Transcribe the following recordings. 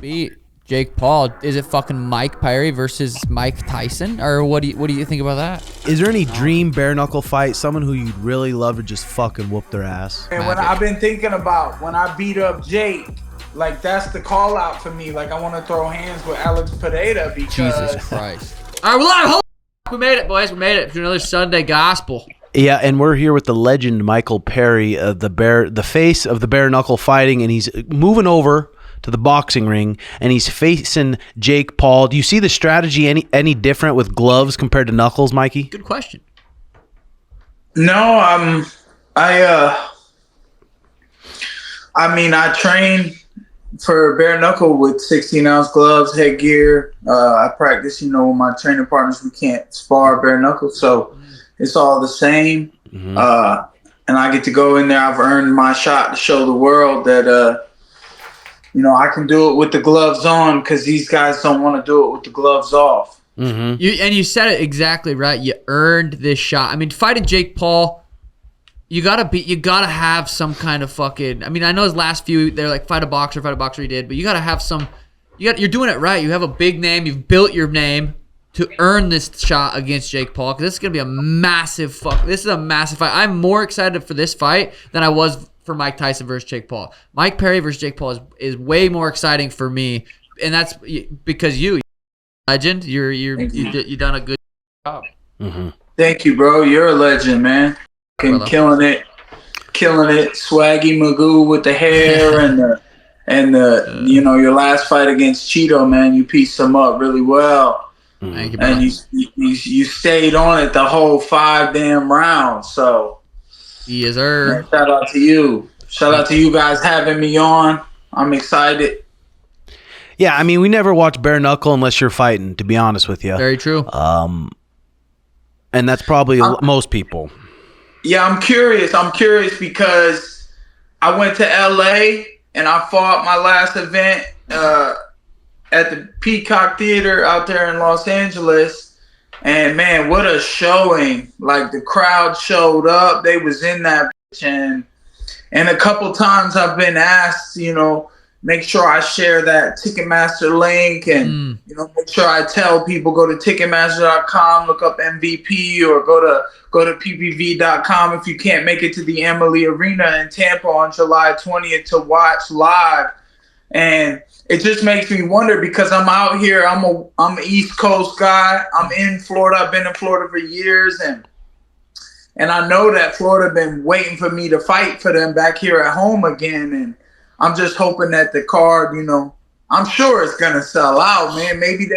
beat Jake Paul? Is it fucking Mike Perry versus Mike Tyson, or what do you think about that? Is there any dream bare knuckle fight? Someone who you'd really love to just fucking whoop their ass? And when I've been thinking about when I beat up Jake, like that's the call out for me. Like I want to throw hands with Alex Pereira because Jesus Christ. All right, we're live. Hold on. We made it, boys. We made it for another Sunday gospel. Yeah, and we're here with the legend Michael Perry, the face of the bare knuckle fighting, and he's moving over to the boxing ring, and he's facing Jake Paul. Do you see the strategy any different with gloves compared to knuckles, Mikey? Good question. No, I train for bare knuckle with 16-ounce gloves, headgear. I practice, with my training partners. We can't spar bare knuckle, so it's all the same. Mm-hmm. And I get to go in there. I've earned my shot to show the world that I can do it with the gloves on, because these guys don't want to do it with the gloves off. Mm-hmm. You said it exactly right. You earned this shot. I mean, fighting Jake Paul, you gotta have some kind of fucking. I mean, I know his last few, they're like fight a boxer he did, but you gotta have some. You're doing it right. You have a big name. You've built your name to earn this shot against Jake Paul, because this is gonna be a massive This is a massive fight. I'm more excited for this fight than I was for Mike Tyson versus Jake Paul. Mike Perry versus Jake Paul is way more exciting for me, and that's because you're a legend. You've done a good job. Mm-hmm. Thank you, bro. You're a legend, man. Killing it. Swaggy Magoo with the hair and your last fight against Cheeto, man. You pieced him up really well. Thank you, and you stayed on it the whole 5 damn rounds. So. Yes, sir. Man, shout out to you. Shout out to you guys having me on. I'm excited. Yeah, I mean, we never watch bare knuckle unless you're fighting, to be honest with you. Very true. And that's probably most people. Yeah, I'm curious. Because I went to LA and I fought my last event at the Peacock Theater out there in Los Angeles. And man, what a showing. Like the crowd showed up. They was in that bitch, and a couple times I've been asked, make sure I share that Ticketmaster link and make sure I tell people go to Ticketmaster.com, look up MVP, or go to PPV.com if you can't make it to the Amalie Arena in Tampa on July 20th to watch live. And it just makes me wonder, because I'm out here. I'm an East Coast guy. I'm in Florida. I've been in Florida for years, and I know that Florida been waiting for me to fight for them back here at home again. And I'm just hoping that the card, I'm sure it's gonna sell out, man. Maybe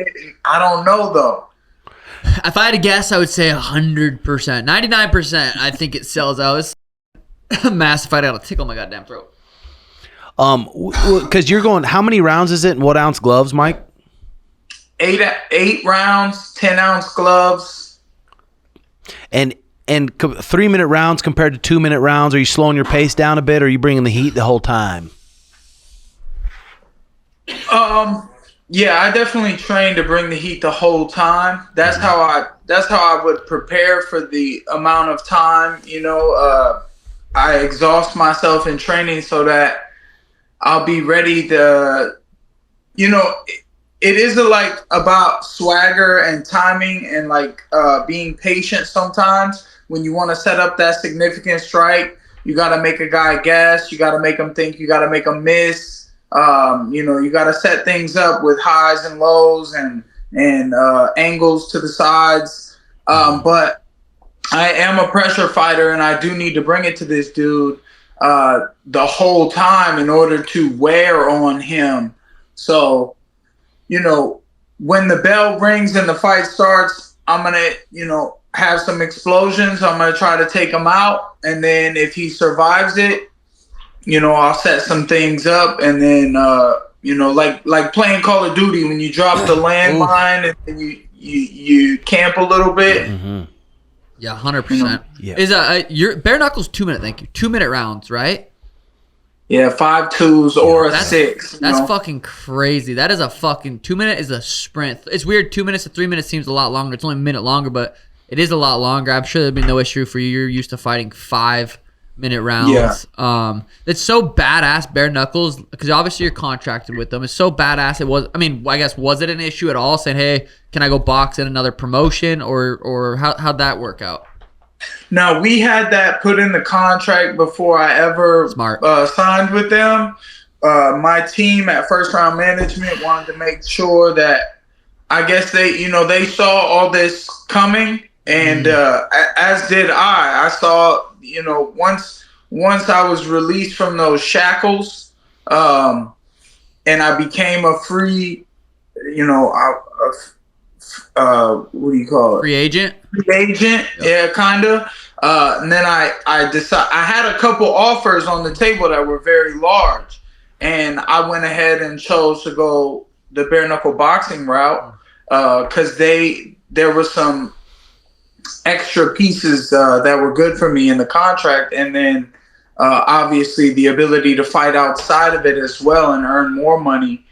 I don't know though. If I had to guess, I would say 100%, 99%. I think it sells out. It's a massive fight. I gotta tickle my goddamn throat. Because you're going, how many rounds is it and what ounce gloves, Mike? 8 rounds, 10-ounce gloves. And 3-minute rounds compared to 2-minute rounds. Are you slowing your pace down a bit, or are you bringing the heat the whole time? Yeah, I definitely train to bring the heat the whole time. That's how I would prepare for the amount of time. I exhaust myself in training so that I'll be ready to, it is about swagger and timing and being patient sometimes. When you want to set up that significant strike, you got to make a guy guess. You got to make him think. You got to make him miss. You got to set things up with highs and lows and angles to the sides. But I am a pressure fighter, and I do need to bring it to this dude the whole time in order to wear on him. So, when the bell rings and the fight starts, I'm going to, have some explosions. I'm going to try to take him out. And then if he survives it, I'll set some things up. And then, like playing Call of Duty, when you drop the landmine and you camp a little bit. Mm-hmm. Yeah, 100%. Yeah. Is your bare knuckles 2 minute? Thank you. 2-minute rounds, right? Yeah, 5 2s or a 6. That's fucking crazy. That is a fucking 2 minute is a sprint. It's weird. 2 minutes to 3 minutes seems a lot longer. It's only a minute longer, but it is a lot longer. I'm sure there'd be no issue for you. You're used to fighting 5 minute rounds. It's so badass, bare knuckles, because obviously you're contracted with them. It's so badass. It was, I mean, I guess, was it an issue at all saying, hey, can I go box in another promotion, or how'd that work out? No, we had that put in the contract before I ever signed with them. My team at First Round Management wanted to make sure that, I guess they saw all this coming, and as did I. I saw, once I was released from those shackles, and I became a free, what do you call it? Free agent? Free agent, yeah, kind of. And then I decided, I had a couple offers on the table that were very large, and I went ahead and chose to go the bare knuckle boxing route because there were some extra pieces that were good for me in the contract, and then obviously the ability to fight outside of it as well and earn more money.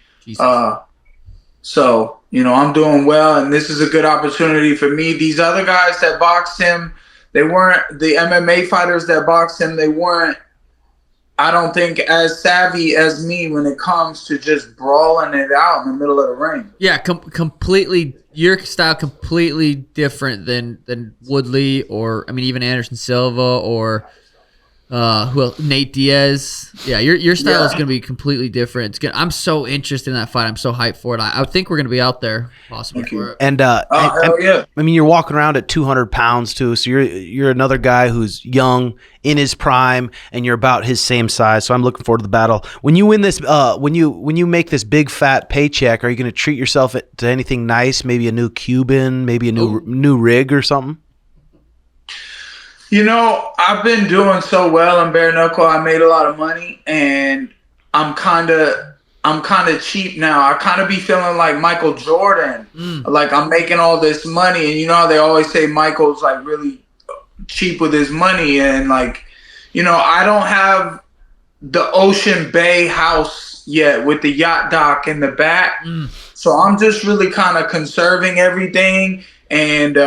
So, I'm doing well, and this is a good opportunity for me. These other guys that boxed him, they weren't the MMA fighters that boxed him. They weren't, I don't think, as savvy as me when it comes to just brawling it out in the middle of the ring. Yeah, completely. Your style completely different than Woodley, or even Anderson Silva, or Nate Diaz. Yeah, your style is going to be completely different. I'm so interested in that fight. I'm so hyped for it. I think we're going to be out there possibly for it. And you're walking around at 200 pounds too, so you're another guy who's young, in his prime, and you're about his same size. So I'm looking forward to the battle. When you win this, when you make this big fat paycheck, are you going to treat yourself to anything nice? Maybe a new Cuban, maybe a new rig or something? I've been doing so well in bare knuckle. I made a lot of money, and I'm kind of cheap now. I kind of be feeling like Michael Jordan. Like I'm making all this money, and how they always say Michael's like really cheap with his money, and like, I don't have the Ocean Bay house yet with the yacht dock in the back. So I'm just really kind of conserving everything, and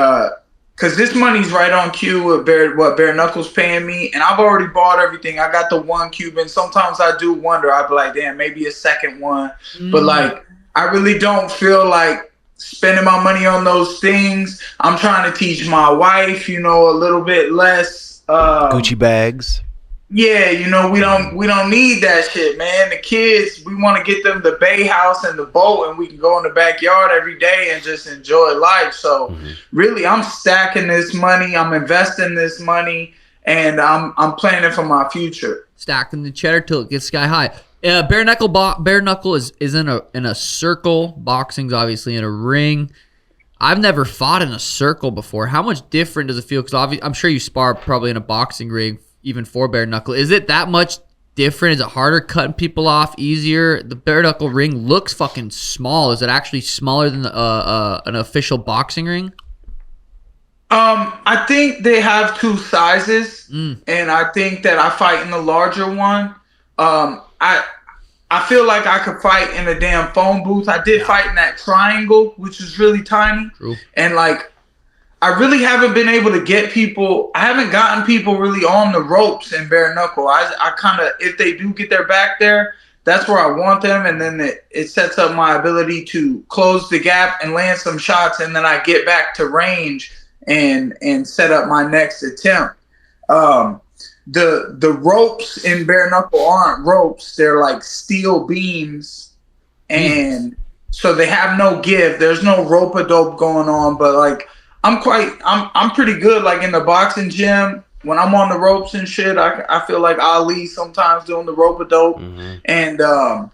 because this money's right on cue with what bare knuckles paying me, and I've already bought everything. I got the one Cuban. Sometimes I do wonder. I'd be like, damn, maybe a second one. But like, I really don't feel like spending my money on those things. I'm trying to teach my wife, a little bit less Gucci bags. Yeah, we don't need that shit, man. The kids, we want to get them the bay house and the boat, and we can go in the backyard every day and just enjoy life. So really, I'm stacking this money, I'm investing this money, and I'm planning for my future. Stacking the cheddar till it gets sky high. Bare knuckle is in a circle. Boxing's obviously in a ring. I've never fought in a circle before. How much different does it feel? Because I'm sure you spar probably in a boxing ring, even for bare knuckle. Is it that much different? Is it harder cutting people off, easier? The bare knuckle ring looks fucking small. Is it actually smaller than an official boxing ring? I think they have two sizes, and I think that I fight in the larger one. I feel like I could fight in a damn phone booth. I did fight in that triangle, which is really tiny. True. And like, I really haven't been able to get people. I haven't gotten people really on the ropes in bare knuckle. I kind of, if they do get their back there, that's where I want them. And then it sets up my ability to close the gap and land some shots. And then I get back to range and set up my next attempt. The ropes in bare knuckle aren't ropes. They're like steel beams. And so they have no give. There's no rope-a-dope going on, but like, I'm pretty good. Like in the boxing gym, when I'm on the ropes and shit, I feel like Ali sometimes doing the rope-a-dope. And the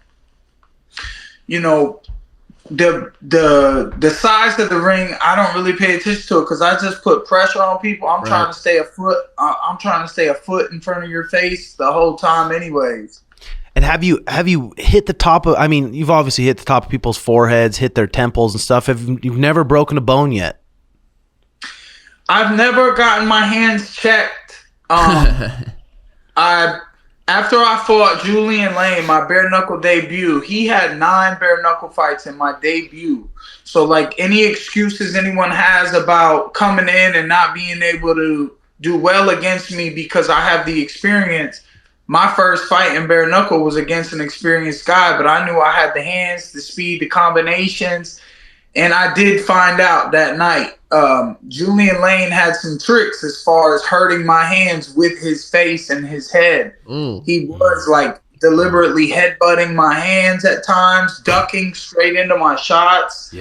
size of the ring, I don't really pay attention to it because I just put pressure on people. I'm trying to stay a foot. I'm trying to stay a foot in front of your face the whole time, anyways. And have you hit the top of? I mean, you've obviously hit the top of people's foreheads, hit their temples and stuff. You've never broken a bone yet? I've never gotten my hands checked. After I fought Julian Lane, my bare knuckle debut, he had 9 bare knuckle fights in my debut. So like any excuses anyone has about coming in and not being able to do well against me because I have the experience. My first fight in bare knuckle was against an experienced guy, but I knew I had the hands, the speed, the combinations. And I did find out that night, Julian Lane had some tricks as far as hurting my hands with his face and his head. He was like deliberately headbutting my hands at times, ducking straight into my shots.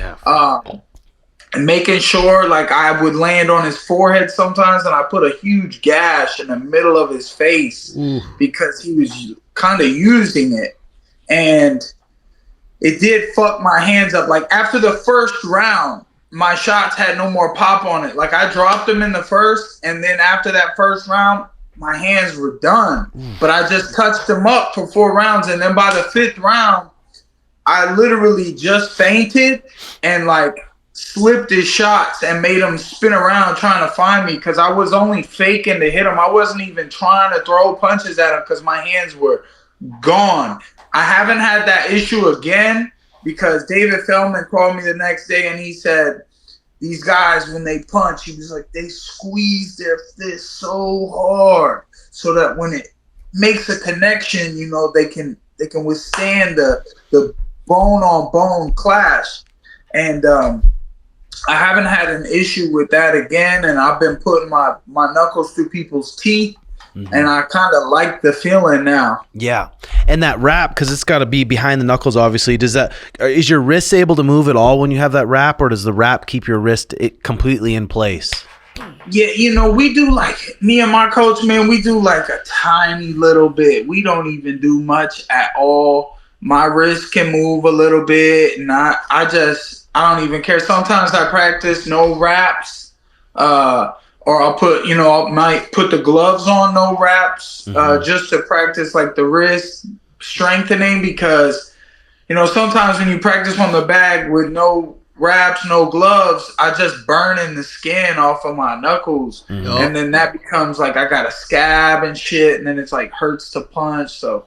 And making sure like I would land on his forehead sometimes, and I put a huge gash in the middle of his face because he was kind of using it. And it did fuck my hands up. Like after the first round, my shots had no more pop on it. Like I dropped them in the first, and then after that first round, my hands were done. But I just touched them up for 4 rounds, and then by the 5th round, I literally just fainted and like slipped his shots and made him spin around trying to find me because I was only faking to hit him. I wasn't even trying to throw punches at him because my hands were gone. I haven't had that issue again because David Feldman called me the next day and he said, these guys, when they punch, he was like, they squeeze their fist so hard so that when it makes a connection, you know, they can withstand the bone on bone clash. And I haven't had an issue with that again, and I've been putting my knuckles through people's teeth, and I kind of like the feeling now. Yeah, and that wrap, because it's got to be behind the knuckles, obviously. Is your wrist able to move at all when you have that wrap, or does the wrap keep your wrist completely in place? Yeah, you know, we do like, me and my coach, man, we do like a tiny little bit. We don't even do much at all. My wrist can move a little bit, and I don't even care. Sometimes I practice no wraps, or I might put the gloves on, no wraps, just to practice like the wrist strengthening because, you know, sometimes when you practice on the bag with no wraps, no gloves, I just burning the skin off of my knuckles. And then that becomes like I got a scab and shit, and then it's like hurts to punch. So,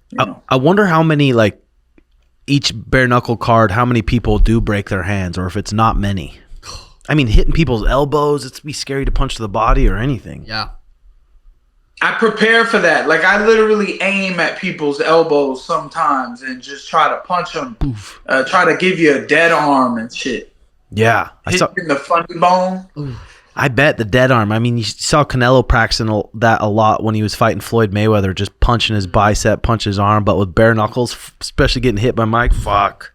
you know. I wonder how many, like, each bare knuckle card, how many people do break their hands, or if it's not many. I mean, hitting people's elbows, it's be scary to punch to the body or anything. Yeah. I prepare for that. Like I literally aim at people's elbows sometimes and just try to punch them. Try to give you a dead arm and shit. Yeah. Hit you in the funny bone. I bet the dead arm. I mean, you saw Canelo practicing that a lot when he was fighting Floyd Mayweather, just punching his bicep, punch his arm, but with bare knuckles, especially getting hit by Mike. Fuck.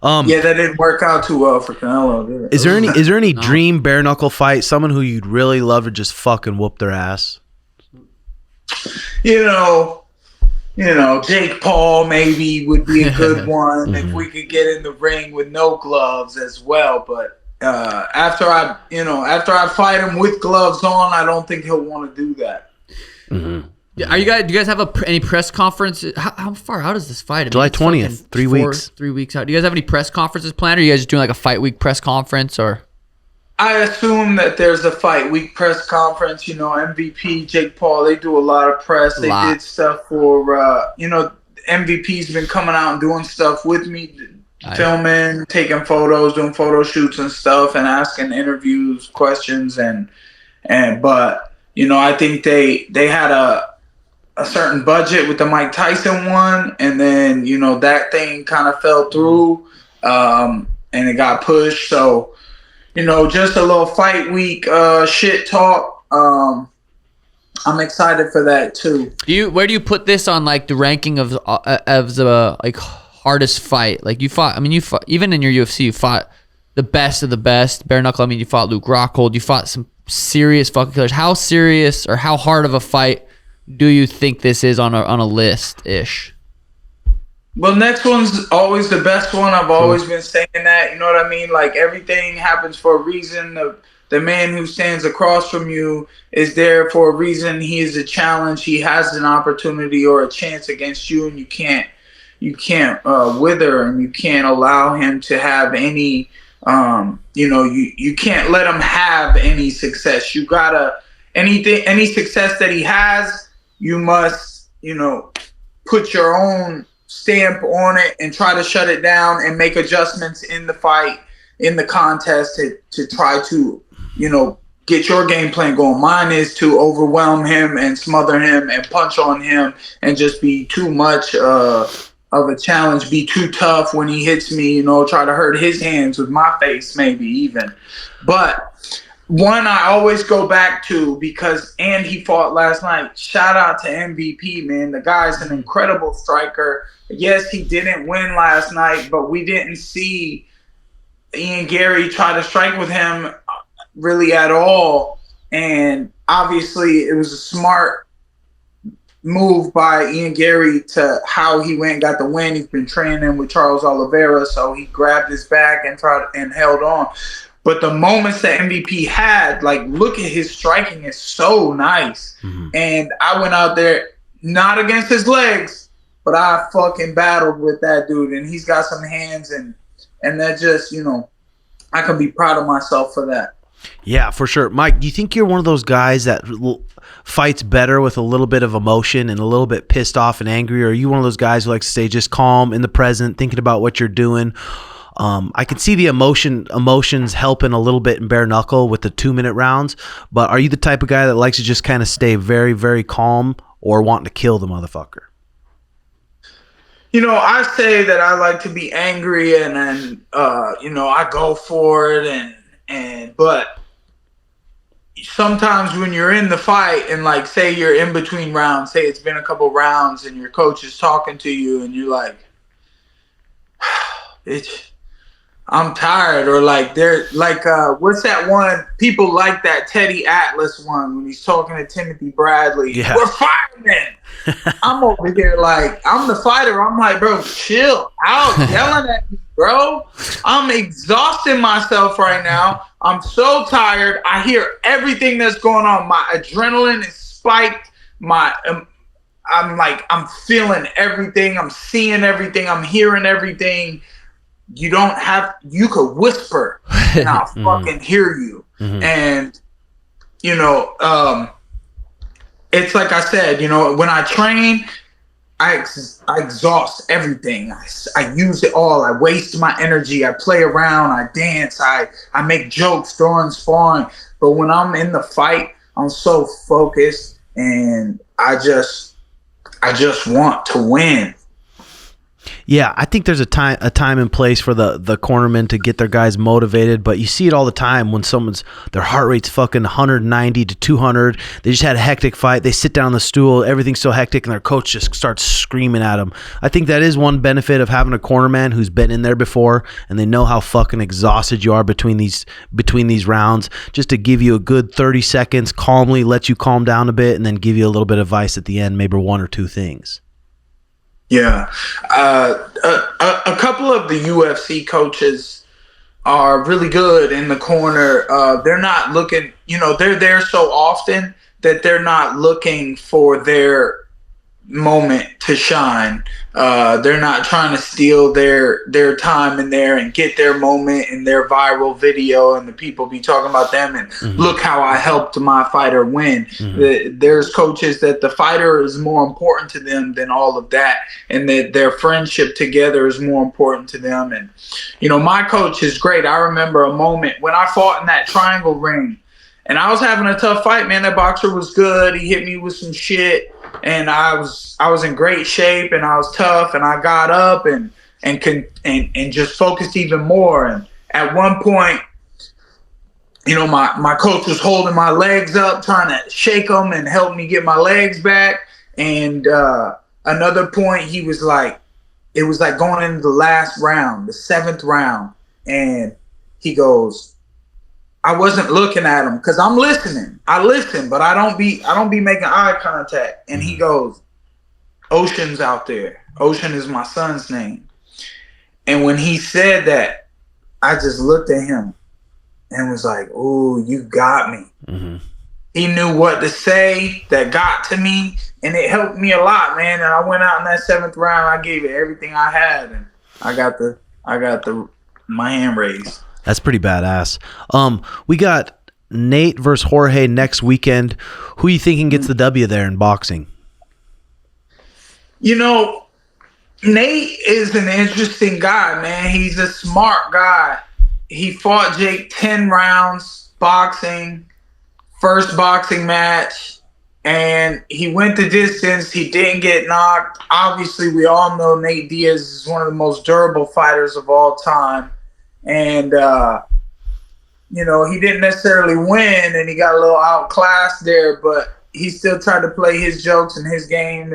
Yeah, that didn't work out too well for Canelo, did it? Is there any dream bare knuckle fight? Someone who you'd really love to just fucking whoop their ass? You know, Jake Paul maybe would be a good one if we could get in the ring with no gloves as well, but. After I fight him with gloves on, I don't think he'll want to do that. Yeah, do you guys have any press conference? How far out is this fight? I mean, July 20th, 3 weeks. 3 weeks out. Do you guys have any press conferences planned, or are you guys just doing like a fight week press conference? Or I assume that there's a fight week press conference. You know, MVP, Jake Paul, they do a lot of press. They did stuff for, MVP's been coming out and doing stuff with me. Filming, taking photos, doing photo shoots and stuff, and asking interviews, questions, but you know, I think they had a certain budget with the Mike Tyson one, and then you know that thing kind of fell through, and it got pushed. So you know, just a little fight week shit talk. I'm excited for that too. Where do you put this on like the ranking of the like hardest fight? Like you fought even in your UFC, you fought the best of the best. Bare knuckle. I mean, you fought Luke Rockhold. You fought some serious fucking killers. How serious or how hard of a fight do you think this is on a list ish? Well, next one's always the best one. I've always been saying that. You know what I mean? Like everything happens for a reason. The man who stands across from you is there for a reason. He is a challenge. He has an opportunity or a chance against you, and you can't wither, and you can't allow him to have any, you can't let him have any success. You gotta, any success that he has, you must, put your own stamp on it and try to shut it down and make adjustments in the fight, in the contest to try to, get your game plan going. Mine is to overwhelm him and smother him and punch on him and just be too much of a challenge, be too tough when he hits me, try to hurt his hands with my face maybe even. But one I always go back to and he fought last night. Shout out to MVP, man. The guy's an incredible striker. Yes, he didn't win last night, but we didn't see Ian Garry try to strike with him really at all. And obviously it was a smart move by Ian Garry to how he went and got the win. He's been training with Charles Oliveira, so he grabbed his back and held on. But the moments that MVP had, look at his striking is so nice. Mm-hmm. And I went out there, not against his legs, but I fucking battled with that dude. And he's got some hands, and that just, I can be proud of myself for that. Yeah, for sure. Mike, do you think you're one of those guys that fights better with a little bit of emotion and a little bit pissed off and angry? Or are you one of those guys who likes to stay just calm in the present, thinking about what you're doing? I can see the emotions helping a little bit in bare knuckle with the 2-minute rounds, but are you the type of guy that likes to just kind of stay very, very calm or wanting to kill the motherfucker? I say that I like to be angry and then, I go for it but sometimes when you're in the fight and say you're in between rounds, say it's been a couple rounds and your coach is talking to you and you're like, I'm tired, or they're what's that one? People like that Teddy Atlas one when he's talking to Timothy Bradley. Yeah. We're firemen. I'm over here I'm the fighter. I'm like, bro, chill out, yelling at me, bro. I'm exhausting myself right now. I'm so tired. I hear everything that's going on. My adrenaline is spiked. I'm feeling everything. I'm seeing everything. I'm hearing everything. You could whisper and I'll fucking hear you. Mm-hmm. And, it's like I said, when I train, I exhaust everything. I use it all. I waste my energy. I play around. I dance. I make jokes during sparring. But when I'm in the fight, I'm so focused and I just want to win. Yeah, I think there's a time and place for the cornermen to get their guys motivated, but you see it all the time when their heart rate's fucking 190 to 200. They just had a hectic fight. They sit down on the stool, everything's so hectic, and their coach just starts screaming at them. I think that is one benefit of having a cornerman who's been in there before, and they know how fucking exhausted you are between these rounds, just to give you a good 30 seconds calmly, let you calm down a bit, and then give you a little bit of advice at the end, maybe one or two things. Yeah. A couple of the UFC coaches are really good in the corner. They're not looking, they're there so often that they're not looking for their moment to shine. They're not trying to steal their time in there and get their moment in their viral video and the people be talking about them and look how I helped my fighter win. There's coaches that the fighter is more important to them than all of that, and that their friendship together is more important to them. And my coach is great. I remember a moment when I fought in that triangle ring and I was having a tough fight, man. That boxer was good. He hit me with some shit. And I was in great shape and I was tough and I got up and just focused even more. And at one point, my coach was holding my legs up, trying to shake them and help me get my legs back. And another point, he was like, it was like going into the last round, the 7th round. And he goes, I wasn't looking at him because I'm listening. I listen, but I don't be making eye contact. And he goes, Ocean's out there. Ocean is my son's name. And when he said that, I just looked at him and was like, "Ooh, you got me." Mm-hmm. He knew what to say that got to me, and it helped me a lot, man. And I went out in that 7th round. I gave it everything I had, and I got my hand raised. That's pretty badass. We got Nate versus Jorge next weekend. Who you thinking gets the W there in boxing? Nate is an interesting guy, man. He's a smart guy. He fought Jake 10 rounds boxing. first boxing match, and he went the distance. He didn't get knocked. Obviously, we all know Nate Diaz is one of the most durable fighters of all time. And, he didn't necessarily win, and he got a little outclassed there, but he still tried to play his jokes and his game.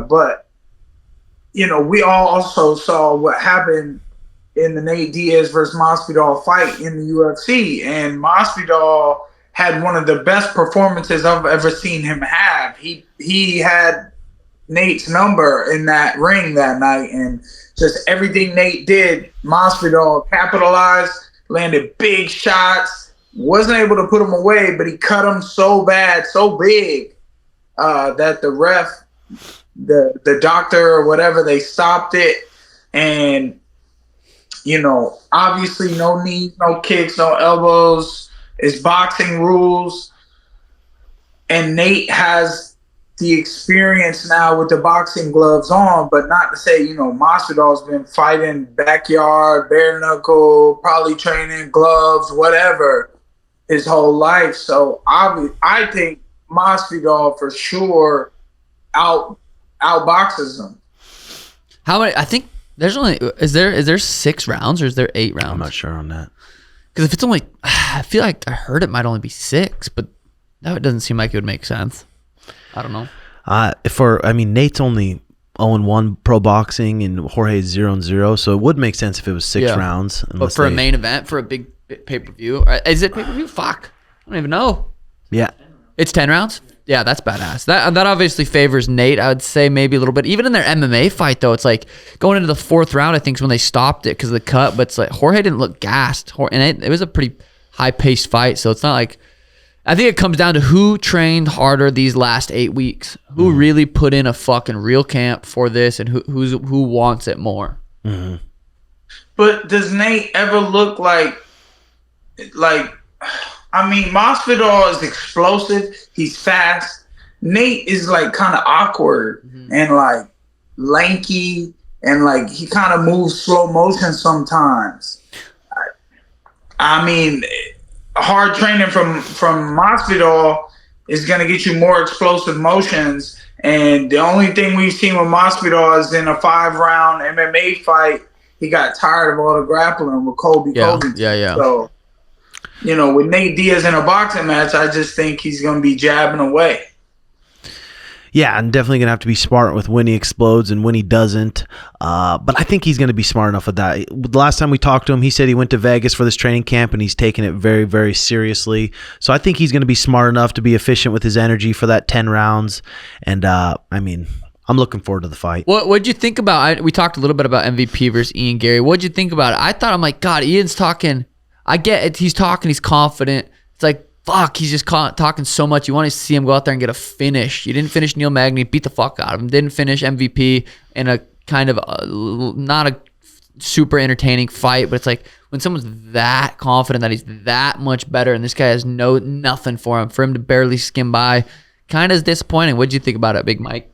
But we all also saw what happened in the Nate Diaz versus Masvidal fight in the UFC, and Masvidal had one of the best performances I've ever seen him have. He had Nate's number in that ring that night, and just everything Nate did, Masvidal capitalized, landed big shots, wasn't able to put him away, but he cut him so bad, so big, that the ref, the doctor or whatever, they stopped it. And, obviously no knees, no kicks, no elbows. It's boxing rules. And Nate has the experience now with the boxing gloves on, but not to say, Masvidal's been fighting backyard, bare knuckle, probably training gloves, whatever, his whole life. So I think Masvidal for sure outboxes him. How many? I think there's only is there 6 rounds or is there 8 rounds? I'm not sure on that. Because if it's only, I feel like I heard it might only be 6, but that doesn't seem like it would make sense. I don't know. Nate's only 0-1 pro boxing and Jorge's 0-0, so it would make sense if it was 6 rounds. But for a main event, for a big pay-per-view, is it pay-per-view? Fuck, I don't even know. Yeah, it's 10 rounds. Yeah, that's badass. That obviously favors Nate. I would say maybe a little bit. Even in their MMA fight, though, it's like going into the 4th round, I think, is when they stopped it because of the cut. But it's like Jorge didn't look gassed. And it was a pretty high-paced fight. So it's not like... I think it comes down to who trained harder these last 8 weeks. Who really put in a fucking real camp for this and who wants it more. Mm-hmm. But does Nate ever look like... Masvidal is explosive. He's fast. Nate is like kind of awkward and like lanky and like he kind of moves slow motion sometimes. Hard training from Masvidal is going to get you more explosive motions. And the only thing we've seen with Masvidal is in a 5-round MMA fight, he got tired of all the grappling with Colby. Yeah. So, with Nate Diaz in a boxing match, I just think he's going to be jabbing away. Yeah, and definitely going to have to be smart with when he explodes and when he doesn't. But I think he's going to be smart enough with that. The last time we talked to him, he said he went to Vegas for this training camp, and he's taking it very, very seriously. So I think he's going to be smart enough to be efficient with his energy for that 10 rounds. And, I'm looking forward to the fight. What'd you think about... we talked a little bit about MVP versus Ian Garry. What'd you think about it? I'm like, God, Ian's talking... I get it. He's talking. He's confident. It's like, fuck, he's just talking so much. You want to see him go out there and get a finish. You didn't finish Neil Magny. Beat the fuck out of him. Didn't finish MVP in a kind of not a super entertaining fight. But it's like when someone's that confident that he's that much better and this guy has nothing for him to barely skim by, kind of is disappointing. What'd you think about it, Big Mike?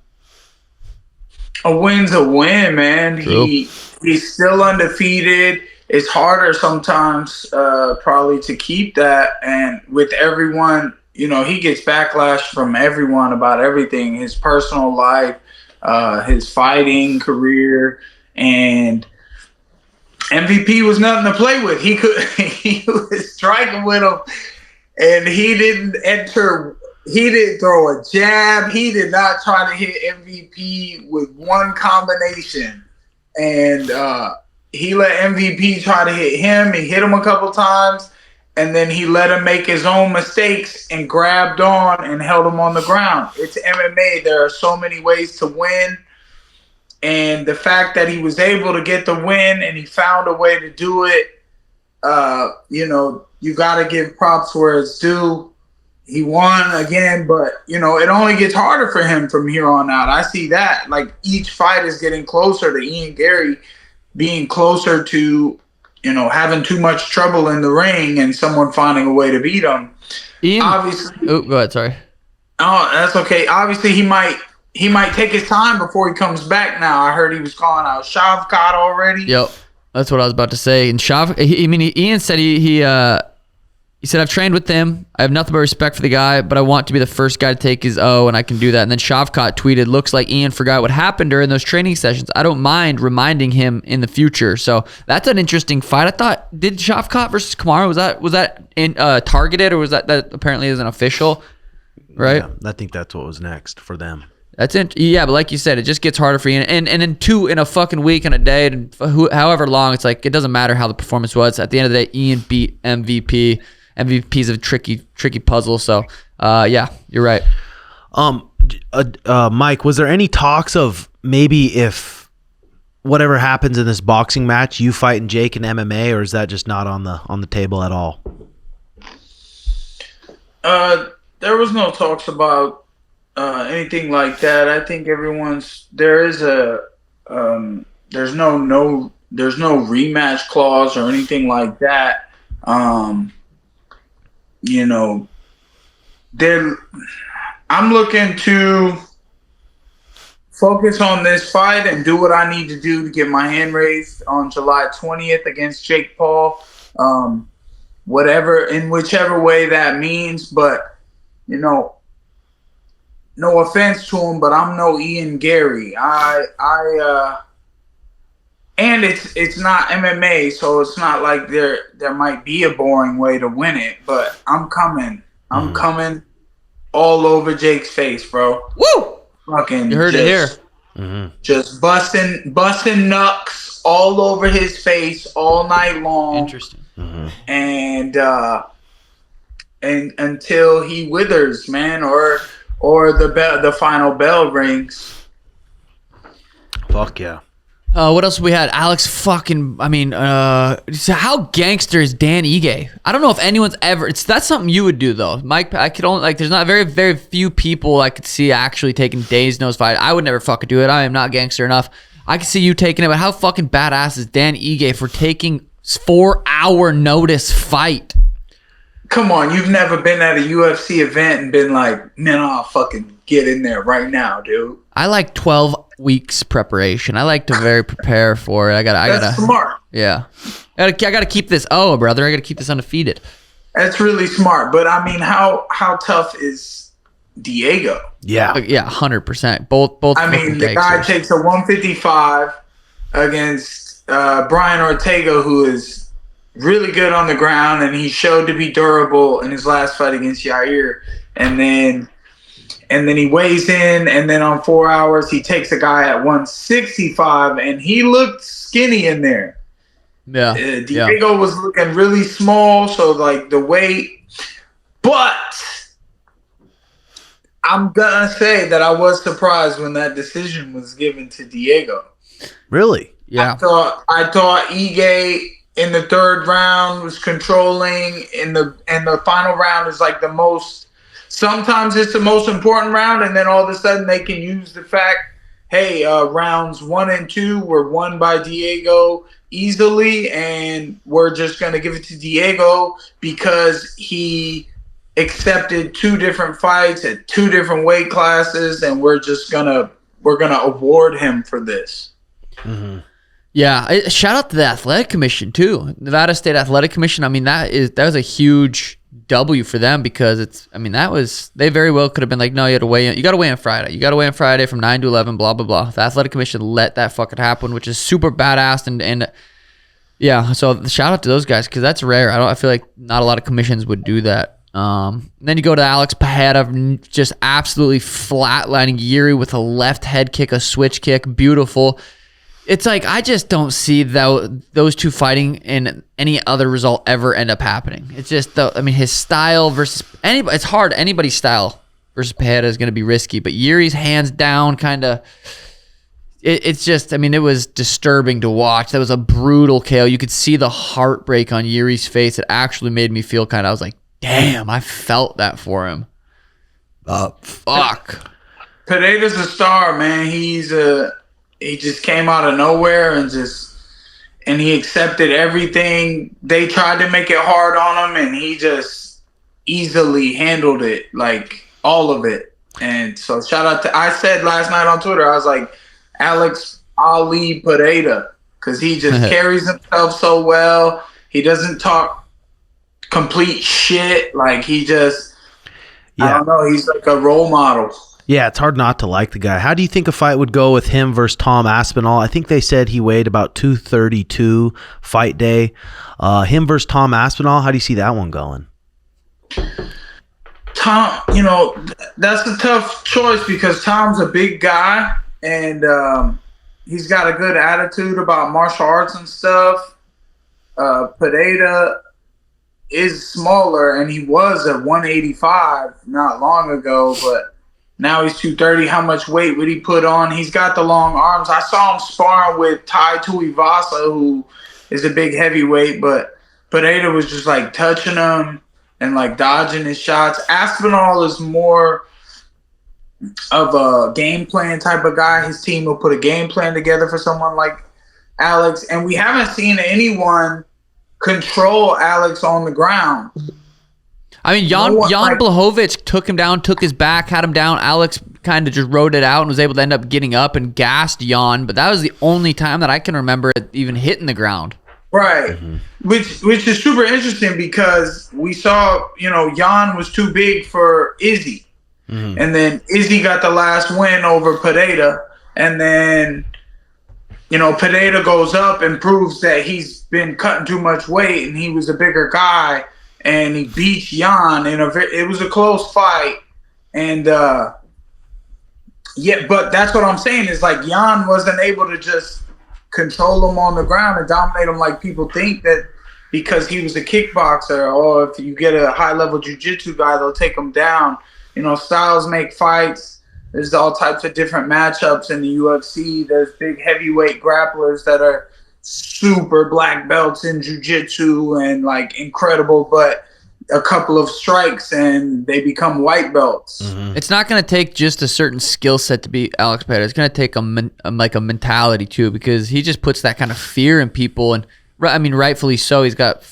A win's a win, man. True. He's still undefeated. It's harder sometimes probably to keep that. And with everyone, he gets backlash from everyone about everything, his personal life, his fighting career. And MVP was nothing to play with. He was striking with him, and he didn't throw a jab. He did not try to hit MVP with one combination. And he let MVP try to hit him. He hit him a couple times, and then he let him make his own mistakes and grabbed on and held him on the ground. It's MMA. There are so many ways to win. And the fact that he was able to get the win and he found a way to do it, you got to give props where it's due. He won again, but, it only gets harder for him from here on out. I see that. Like, each fight is getting closer to Ian Garry being closer to, having too much trouble in the ring and someone finding a way to beat him. Ian, obviously. Oh, go ahead. Sorry. Oh, that's okay. Obviously, he might take his time before he comes back now. I heard he was calling out Shavkat already. Yep. That's what I was about to say. And Ian said he He said, I've trained with him. I have nothing but respect for the guy, but I want to be the first guy to take his O, and I can do that. And then Shavkat tweeted, looks like Ian forgot what happened during those training sessions. I don't mind reminding him in the future. So that's an interesting fight. I thought, did Shavkat versus Kamaru, was that targeted, or was that apparently isn't official? Right? Yeah, I think that's what was next for them. That's it. Yeah, but like you said, it just gets harder for you. And in a fucking week and a day, and however long, it's like it doesn't matter how the performance was. At the end of the day, Ian beat MVP. MVP's a tricky puzzle. So, yeah, you're right. Mike, was there any talks of maybe if whatever happens in this boxing match, you fighting Jake in MMA, or is that just not on the table at all? There was no talks about anything like that. I think there's no rematch clause or anything like that. I'm looking to focus on this fight and do what I need to do to get my hand raised on July 20th against Jake Paul. Whichever way that means, but no offense to him, but I'm no Ian Garry. And it's not MMA, so it's not like there might be a boring way to win it, but I'm coming. I'm coming all over Jake's face, bro. Woo! Fucking you heard it here. Just busting knucks all over his face all night long. Interesting. And until he withers, man, or the final bell rings. Fuck yeah. What else we had? Alex fucking, so how gangster is Dan Ige? I don't know if anyone's ever, that's something you would do though. Mike, I could only, there's not very, very few people I could see actually taking Days Nose fight. I would never fucking do it. I am not gangster enough. I could see you taking it, but how fucking badass is Dan Ige for taking 4-hour notice fight? Come on, you've never been at a UFC event and been like, man, I'll fucking get in there right now, dude. I like 12 weeks preparation. I like to very prepare for it. I gotta. That's smart. Yeah, I gotta keep this. Oh, brother, I gotta keep this undefeated. That's really smart. But I mean, how tough is Diego? Yeah, 100%. Both. I mean, the guy takes a 155 against Brian Ortega, who is really good on the ground, and he showed to be durable in his last fight against Yair, and then he weighs in, and then on 4 hours, he takes a guy at 165, and he looked skinny in there. Yeah. Diego was looking really small, so like the weight. But I'm going to say that I was surprised when that decision was given to Diego. Really? Yeah. I thought Ige in the third round was controlling, and the final round is like the most. Sometimes it's the most important round, and then all of a sudden they can use the fact, hey, rounds 1 and 2 were won by Diego easily, and we're just going to give it to Diego because he accepted 2 different fights at 2 different weight classes, and we're gonna award him for this. Mm-hmm. Yeah, shout out to the Athletic Commission too, Nevada State Athletic Commission. I mean, that was a huge W for them because they very well could have been like, no, you got to weigh in Friday. You got to weigh in Friday from 9 to 11, blah, blah, blah. The Athletic Commission let that fucking happen, which is super badass. And yeah, so shout out to those guys because that's rare. I feel like not a lot of commissions would do that. Then you go to Alex Pereira, just absolutely flatlining Yuri with a left head kick, a switch kick. Beautiful. It's like, I just don't see those two fighting in any other result ever end up happening. It's just, his style versus anybody. It's hard. Anybody's style versus Pereira is going to be risky. But Yuri's hands down kind of, it's just, it was disturbing to watch. That was a brutal KO. You could see the heartbreak on Yuri's face. It actually made me feel I was like, damn, I felt that for him. Fuck. Pereira's a star, man. He just came out of nowhere and he accepted everything. They tried to make it hard on him, and he just easily handled it, like all of it. And so shout out I said last night on Twitter, I was like, Alex Ali Pereira, because he just carries himself so well. He doesn't talk complete shit. Like he just, I Yeah. don't know. He's like a role model. Yeah, it's hard not to like the guy. How do you think a fight would go with him versus Tom Aspinall? I think they said he weighed about 232 fight day. Him versus Tom Aspinall, how do you see that one going? Tom, that's a tough choice because Tom's a big guy and he's got a good attitude about martial arts and stuff. Pereira is smaller and he was at 185 not long ago, but now he's 230. How much weight would he put on? He's got the long arms. I saw him sparring with Tai Tuivasa, who is a big heavyweight, but Pereira was just like touching him and like dodging his shots. Aspinall is more of a game plan type of guy. His team will put a game plan together for someone like Alex. And we haven't seen anyone control Alex on the ground. I mean, Jan Blachowicz took him down, took his back, had him down. Alex kind of just rode it out and was able to end up getting up and gassed Jan. But that was the only time that I can remember it even hitting the ground. Right, which is super interesting because we saw, Jan was too big for Izzy. And then Izzy got the last win over Pereira. And then, Pereira goes up and proves that he's been cutting too much weight and he was a bigger guy. And he beats Jan. It was a close fight. And, but that's what I'm saying is like Jan wasn't able to just control him on the ground and dominate him like people think that because he was a kickboxer or if you get a high-level jiu-jitsu guy, they'll take him down. Styles make fights. There's all types of different matchups in the UFC. There's big heavyweight grapplers that are super black belts in jiu-jitsu and like incredible, but a couple of strikes and they become white belts. It's not going to take just a certain skill set to beat Alex Pereira. It's going to take a mentality too, because he just puts that kind of fear in people, and I mean, rightfully so. He's got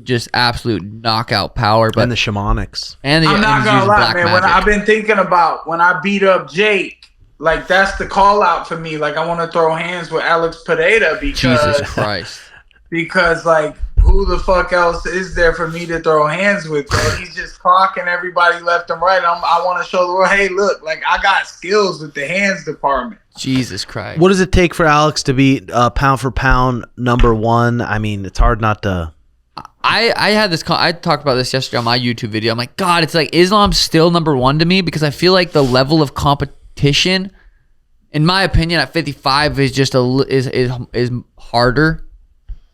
just absolute knockout power. But And the shamanics. I'm not gonna lie, man. When I've been thinking about when I beat up Jake, like that's the call out for me. Like I want to throw hands with Alex Pereira because Jesus Christ. Because like who the fuck else is there for me to throw hands with, bro? He's just clocking everybody left and right. I want to show the world, hey, look, like I got skills with the hands department. Jesus Christ. What does it take for Alex to be pound for pound #1? I mean, it's hard not to. I talked about this yesterday on my YouTube video. I'm like, God, it's like Islam's still #1 to me because I feel like the level of competition, in my opinion, at 55 is just is harder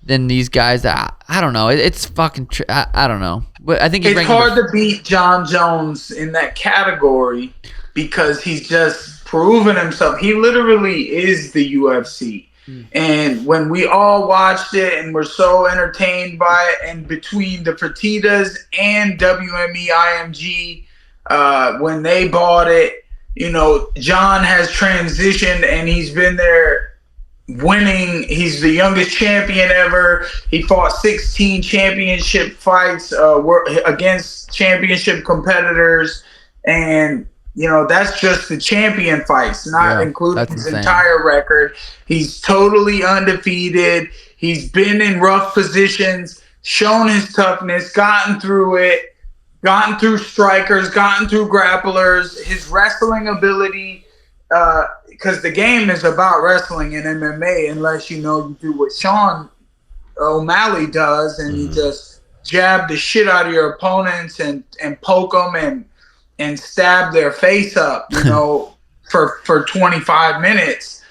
than these guys that I don't know. It's fucking I don't know. But I think it's hard to beat John Jones in that category because he's just proven himself. He literally is the UFC. And when we all watched it and were so entertained by it, and between the Fertitas and WME IMG, when they bought it, John has transitioned and he's been there winning. He's the youngest champion ever. He fought 16 championship fights against championship competitors, and that's just the champion fights, not including his entire record. He's totally undefeated. He's been in rough positions, shown his toughness, gotten through it, gotten through strikers, gotten through grapplers. His wrestling ability, because the game is about wrestling in MMA, unless you do what Sean O'Malley does, and you just jab the shit out of your opponents and poke them and stab their face up, for 25 minutes.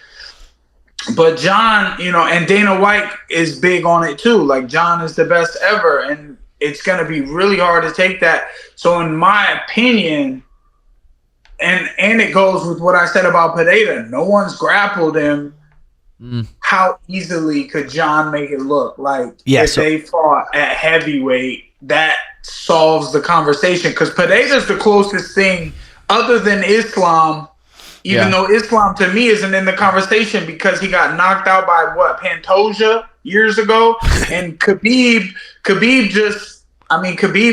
But John, and Dana White is big on it too. Like John is the best ever, and it's going to be really hard to take that. So in my opinion, and it goes with what I said about Pereira, no one's grappled him. How easily could John make it look like they fought at heavyweight? That solves the conversation, because Pereira's the closest thing other than Islam, even though Islam to me isn't in the conversation because he got knocked out by Pantoja years ago. And Khabib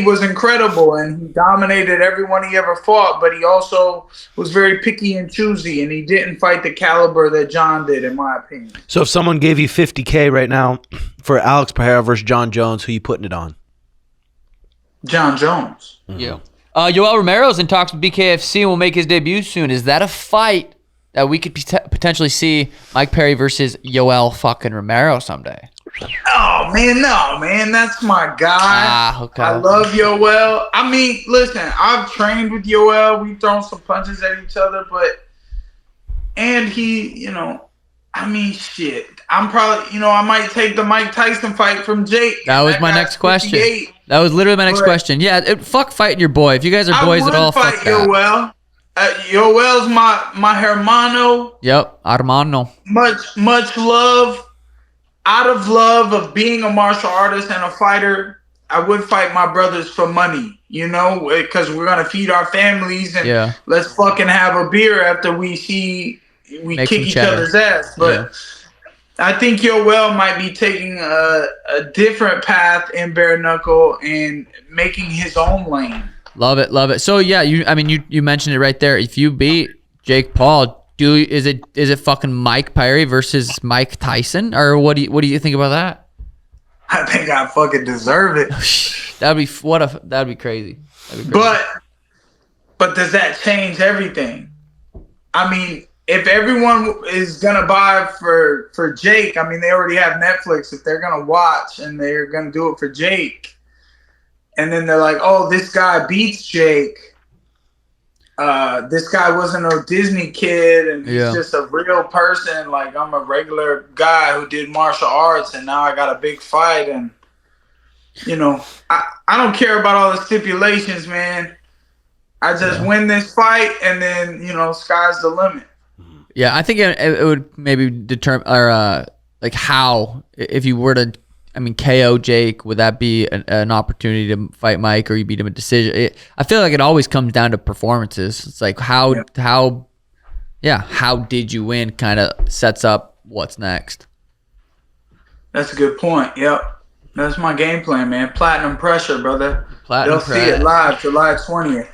was incredible and he dominated everyone he ever fought, but he also was very picky and choosy, and he didn't fight the caliber that John did, in my opinion. So if someone gave you $50K right now for Alex Pereira versus John Jones, who you putting it on? John Jones. Yeah. Yoel Romero's in talks with BKFC and will make his debut soon. Is that a fight that we could potentially see Mike Perry versus Yoel fucking Romero someday? Oh man, no man, that's my guy. Okay. I love Yoel. I mean, listen, I've trained with Yoel. We've thrown some punches at each other, and he, I mean, shit. I'm probably, I might take the Mike Tyson fight from Jake. That was my next question. That was literally my next question. Yeah, fuck fighting your boy. If you guys are boys at all, fuck that. Yoel. Yoel's my hermano. Yep, hermano. Much love. Out of love of being a martial artist and a fighter, I would fight my brothers for money, because we're going to feed our families and let's fucking have a beer after we kick each other's ass. But I think Yoel might be taking a different path in Bareknuckle and making his own lane. Love it, love it. So yeah, you mentioned it right there. If you beat Jake Paul, is it fucking Mike Perry versus Mike Tyson, or what do you think about that? I think I fucking deserve it. That'd be crazy. But does that change everything? I mean, if everyone is gonna buy for Jake, I mean, they already have Netflix. If they're gonna watch and they're gonna do it for Jake, and then they're like, "Oh, this guy beats Jake. This guy wasn't a Disney kid, and he's just a real person. Like, I'm a regular guy who did martial arts, and now I got a big fight." And I don't care about all the stipulations, man. I just win this fight, and then sky's the limit. Yeah, I think it would maybe determine, or like how, if you were to, KO Jake, would that be an opportunity to fight Mike, or you beat him a decision? I feel like it always comes down to performances. It's like how did you win kind of sets up what's next. That's a good point. Yep. That's my game plan, man. Platinum pressure, brother. They'll see it live July 20th.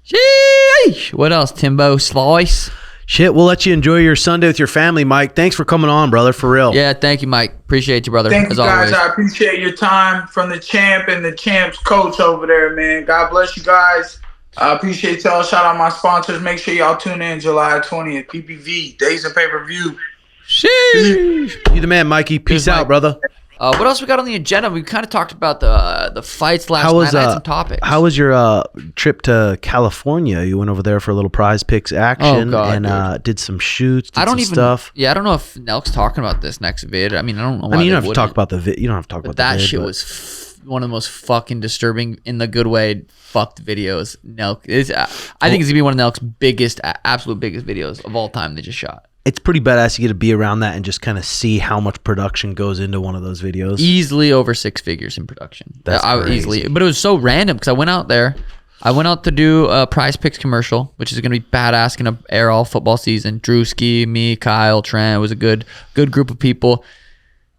Sheesh. What else, Timbo? Slice? Shit, we'll let you enjoy your Sunday with your family, Mike. Thanks for coming on, brother, for real. Yeah, thank you, Mike. Appreciate you, brother. Thank you, guys. Always. I appreciate your time from the champ and the champ's coach over there, man. God bless you guys. I appreciate y'all. Shout out my sponsors. Make sure y'all tune in July 20th. PPV, Days of Pay-Per-View. Sheesh. You the man, Mikey. Peace out, brother. What else we got on the agenda? We kind of talked about the fights last night. I had some topics. How was your trip to California? You went over there for a little prize picks action and did some shoots, stuff. Yeah, I don't know if Nelk's talking about this next vid. I don't know why you don't have to talk about the vid. You don't have to talk about that the vid. Shit was one of the most fucking disturbing, in the good way, fucked videos. Nelk is. I think it's going to be one of Nelk's absolute biggest videos of all time they just shot. It's pretty badass to get to be around that and just kind of see how much production goes into one of those videos. Easily over 6 figures in production. That's crazy. Easily. But it was so random because I went out there. I went out to do a Prize Picks commercial, which is going to be badass, going to air all football season. Drewski, me, Kyle, Trent. It was a good group of people.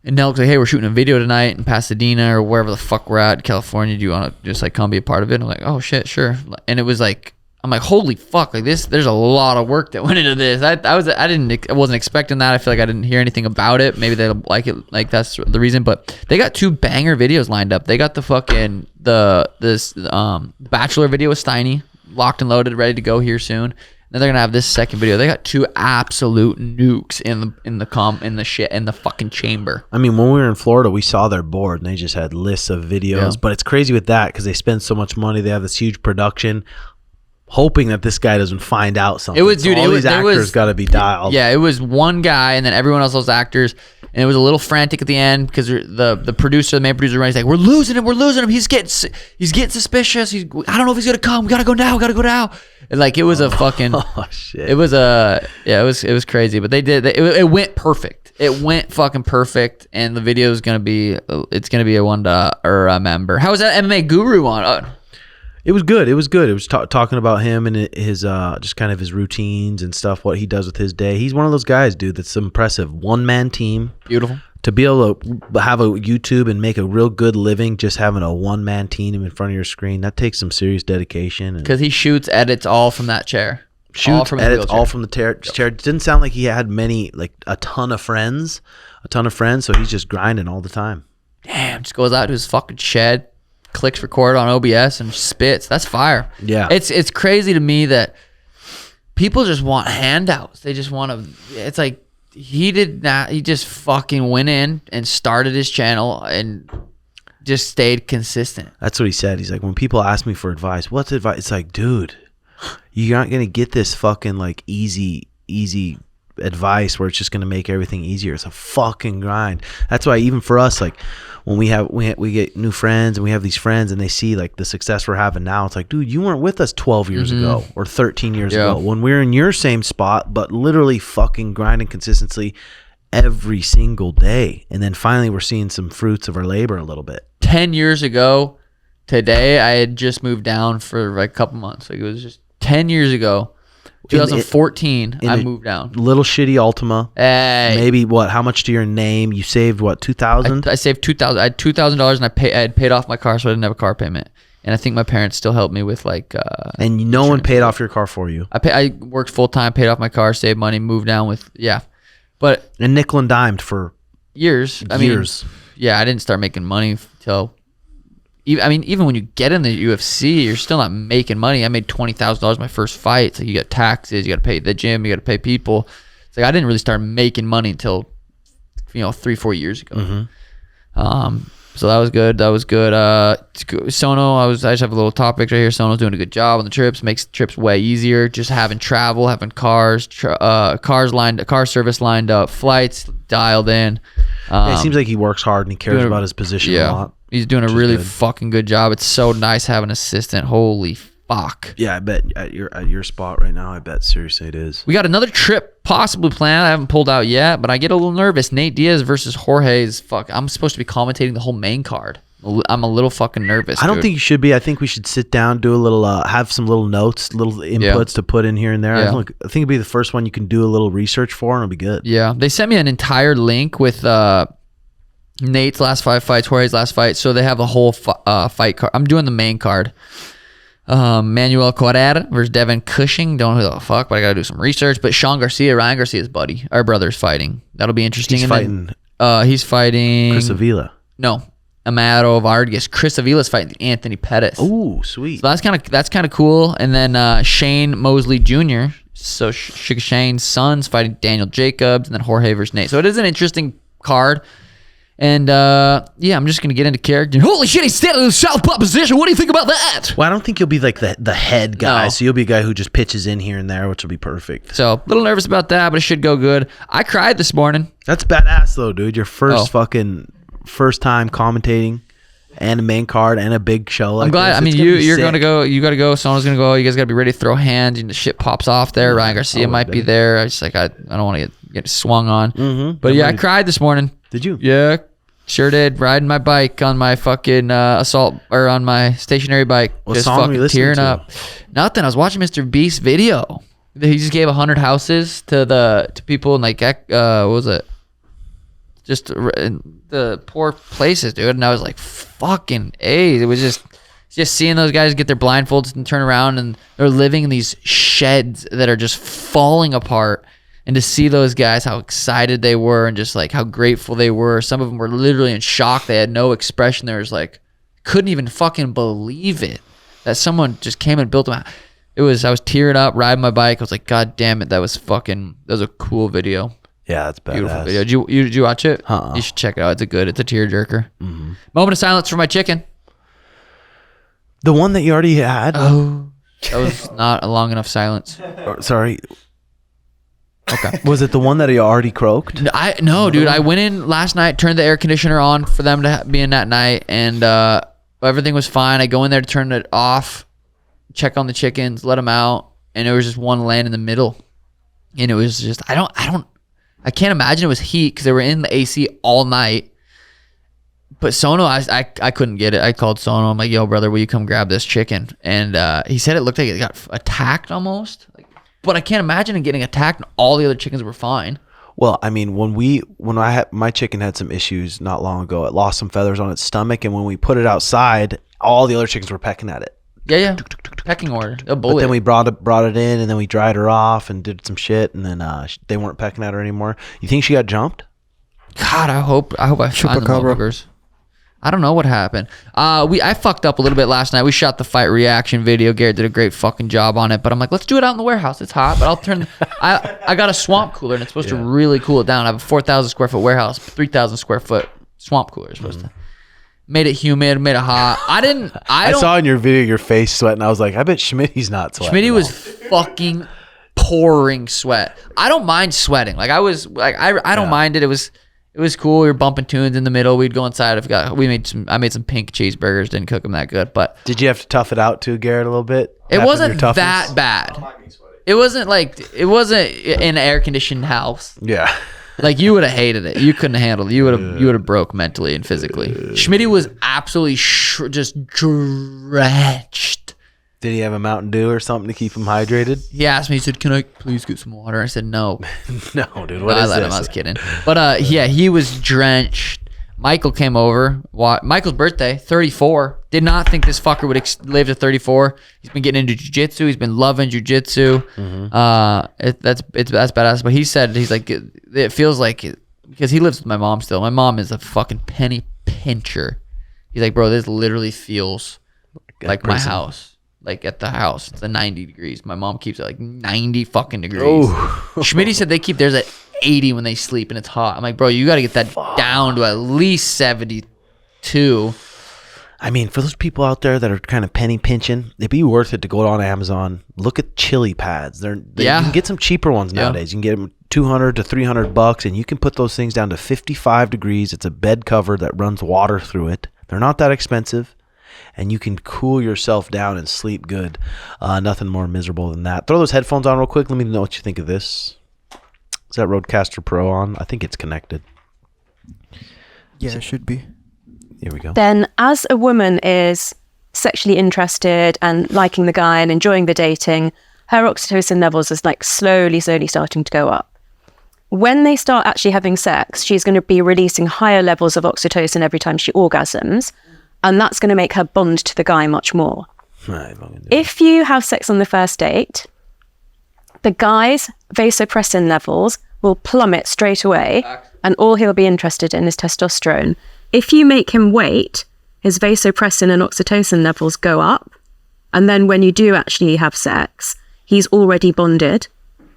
And Nelk's like, "Hey, we're shooting a video tonight in Pasadena or wherever the fuck we're at in California. Do you want to just come be a part of it?" And I'm like, "Oh shit, sure." And it was like, I'm like, holy fuck! Like this, there's a lot of work that went into this. I wasn't expecting that. I feel like I didn't hear anything about it. Maybe they like it, like that's the reason. But they got 2 banger videos lined up. They got the fucking this Bachelor video with Steiny locked and loaded, ready to go here soon. Then they're gonna have this second video. They got 2 absolute nukes in the fucking chamber. When we were in Florida, we saw their board and they just had lists of videos. Yeah. But it's crazy with that because they spend so much money. They have this huge production. Hoping that this guy doesn't find out something. These actors got to be dialed. Yeah, it was one guy, and then everyone else, those actors, and it was a little frantic at the end because the producer, the main producer, he's like, "We're losing him. He's getting suspicious. I don't know if he's gonna come. We gotta go now. And like it was a fucking. Oh shit! It was it was crazy, but they did. It went perfect. It went fucking perfect, and the video is gonna be a one to remember. How was that MMA Guru on? It was good. It was talking about him and his just kind of his routines and stuff, what he does with his day. He's one of those guys, dude, that's impressive. One-man team. Beautiful. To be able to have a YouTube and make a real good living just having a one-man team in front of your screen, that takes some serious dedication. Because he shoots, edits all from that chair. All from the chair. It didn't sound like he had a ton of friends, so he's just grinding all the time. Damn, just goes out to his fucking shed, clicks record on OBS and spits. That's fire. Yeah. It's crazy to me that people just want handouts. They just want to. It's like he did not. He just fucking went in and started his channel and just stayed consistent. That's what he said. He's like, when people ask me for advice, what's advice? It's like, dude, you're not gonna get this fucking like easy advice where it's just gonna make everything easier. It's a fucking grind. That's why even for us, like when we get new friends and we have these friends and they see like the success we're having now, it's like, dude, you weren't with us 12 years ago or 13 years ago when we're in your same spot, but literally fucking grinding consistently every single day. And then finally we're seeing some fruits of our labor a little bit. 10 years ago today, I had just moved down for like a couple months. Like it was just 10 years ago. 2014, I moved down. Little shitty Altima. Hey. Maybe what? How much to your name? You saved what? $2,000. I saved $2,000. I had $2,000, and I had paid off my car, so I didn't have a car payment. And I think my parents still helped me with like. And no one paid off your car for you. I worked full time, paid off my car, saved money, moved down with but and nickel and dimed for years. I mean, I didn't start making money till. Even when you get in the UFC, you're still not making money. I made $20,000 my first fight. So you got taxes, you got to pay the gym, you got to pay people. It's like I didn't really start making money until 3-4 years ago. So that was good. Sono, I just have a little topic right here. Sono's doing a good job on the trips. Makes trips way easier. Just having travel, having car service lined up, flights dialed in. It seems like he works hard and he cares about his position a lot. He's doing a really fucking good job. It's so nice having an assistant. Holy fuck. Yeah, I bet at your spot right now, I bet seriously it is. We got another trip possibly planned. I haven't pulled out yet, but I get a little nervous. Nate Diaz versus Jorge is I'm supposed to be commentating the whole main card. I'm a little fucking nervous. I don't think you should be. I think we should sit down, do a little, have some little notes, little inputs to put in here and there. Yeah. I think it'd be the first one you can do a little research for, and it'll be good. Yeah, they sent me an entire link with Nate's last 5 fights, Jorge's last fight, so they have a whole fight card. I'm doing the main card. Manuel Correa versus Devin Cushing. Don't know who the fuck, but I gotta do some research. But Ryan Garcia's buddy, our brother's fighting. That'll be interesting. He's fighting Chris Avila. No, Amaro Vargas. Chris Avila's fighting Anthony Pettis. Oh, sweet. So that's kind of cool. And then Shane Mosley Jr. So Sugar Shane's son's fighting Daniel Jacobs, and then Jorge versus Nate. So it is an interesting card. And I'm just gonna get into character. Holy shit, he's standing in the southpaw position. What do you think about that? Well, I don't think you'll be like the head guy. No. So you'll be a guy who just pitches in here and there, which will be perfect. So a little nervous about that, but it should go good. I cried this morning. That's badass though, dude. Your first time commentating and a main card and a big show. Like I'm glad. This. I mean, you're gonna go. You gotta go. Someone's gonna go. You guys gotta be ready to throw hands. And the shit pops off there. Ryan Garcia might be there. I don't want to get swung on. Mm-hmm. But I cried this morning. Did you? Yeah. Sure did. Riding my bike on my fucking on my stationary bike. What just song were you fucking listening tearing to? up. Nothing. I was watching Mr. Beast's video. He just gave 100 houses to people in like what was it? Just the poor places, dude. And I was like, fucking A. It was just seeing those guys get their blindfolds and turn around and they're living in these sheds that are just falling apart. And to see those guys, how excited they were and just like how grateful they were. Some of them were literally in shock. They had no expression. They was like, couldn't even fucking believe it that someone just came and built them out. I was tearing up, riding my bike. I was like, God damn it. That was a cool video. Yeah, that's badass. Beautiful video. Did you watch it? Uh-uh. You should check it out. It's a tearjerker. Mm-hmm. Moment of silence for my chicken. The one that you already had. Oh, that was not a long enough silence. Sorry. Okay. Was it the one that he already croaked? No, dude. I went in last night, turned the air conditioner on for them to be in that night, and everything was fine. I go in there to turn it off, check on the chickens, let them out, and there was just one laying in the middle, and it was just I can't imagine it was heat because they were in the AC all night. But Sono, I couldn't get it. I called Sono. I'm like, yo, brother, will you come grab this chicken? And he said it looked like it got attacked almost. But I can't imagine it getting attacked and all the other chickens were fine. Well, I mean, when I had my chicken had some issues not long ago. It lost some feathers on its stomach, and when we put it outside, all the other chickens were pecking at it. Yeah. Pecking order. A bullet. But then we brought it in, and then we dried her off and did some shit, and then they weren't pecking at her anymore. You think she got jumped? God, I hope I find the motherfuckers. I don't know what happened. I fucked up a little bit last night. We shot the fight reaction video. Garrett did a great fucking job on it. But I'm like, let's do it out in the warehouse. It's hot. But I'll turn. I got a swamp cooler, and it's supposed to really cool it down. I have a 4,000 square foot warehouse, 3,000 square foot swamp cooler. Supposed to. Made it humid, made it hot. I saw in your video your face sweating. I was like, I bet Schmitty's not sweating. Schmitty was fucking pouring sweat. I don't mind sweating. Like I was like I don't mind it. It was cool. We were bumping tunes in the middle. We'd go inside. I made some pink cheeseburgers. Didn't cook them that good, but did you have to tough it out too, Garrett, a little bit? It wasn't that bad. It wasn't in an air conditioned house. Yeah. Like you would have hated it. You couldn't handle it. You would have broke mentally and physically. Schmitty was absolutely just drenched. Did he have a Mountain Dew or something to keep him hydrated? He asked me, he said, "Can I please get some water?" I said, "No." No, dude. What is I let this? him. I was kidding. But yeah, he was drenched. Michael came over. Michael's birthday, 34. Did not think this fucker would live to 34. He's been getting into jiu-jitsu. He's been loving jiu-jitsu. That's badass. But he said, he's like, it feels like it, because he lives with my mom still. My mom is a fucking penny pincher. He's like, bro, this literally feels like my house. Like at the house, it's 90 degrees. My mom keeps it like 90 fucking degrees. Schmitty said they keep theirs at 80 when they sleep and it's hot. I'm like, bro, you got to get that down to at least 72. I mean, for those people out there that are kind of penny pinching, it'd be worth it to go on Amazon. Look at chili pads. You can get some cheaper ones nowadays. You can get them $200 to $300, and you can put those things down to 55 degrees. It's a bed cover that runs water through it. They're not that expensive. And you can cool yourself down and sleep good. Nothing more miserable than that. Throw those headphones on real quick. Let me know what you think of this. Is that Rodecaster Pro on? I think it's connected. Yeah, it should be. Here we go. Then as a woman is sexually interested and liking the guy and enjoying the dating, her oxytocin levels is like slowly starting to go up. When they start actually having sex, she's going to be releasing higher levels of oxytocin every time she orgasms. And that's going to make her bond to the guy much more. If you have sex on the first date, the guy's vasopressin levels will plummet straight away, and all he'll be interested in is testosterone. If you make him wait, his vasopressin and oxytocin levels go up, and then when you do actually have sex, he's already bonded,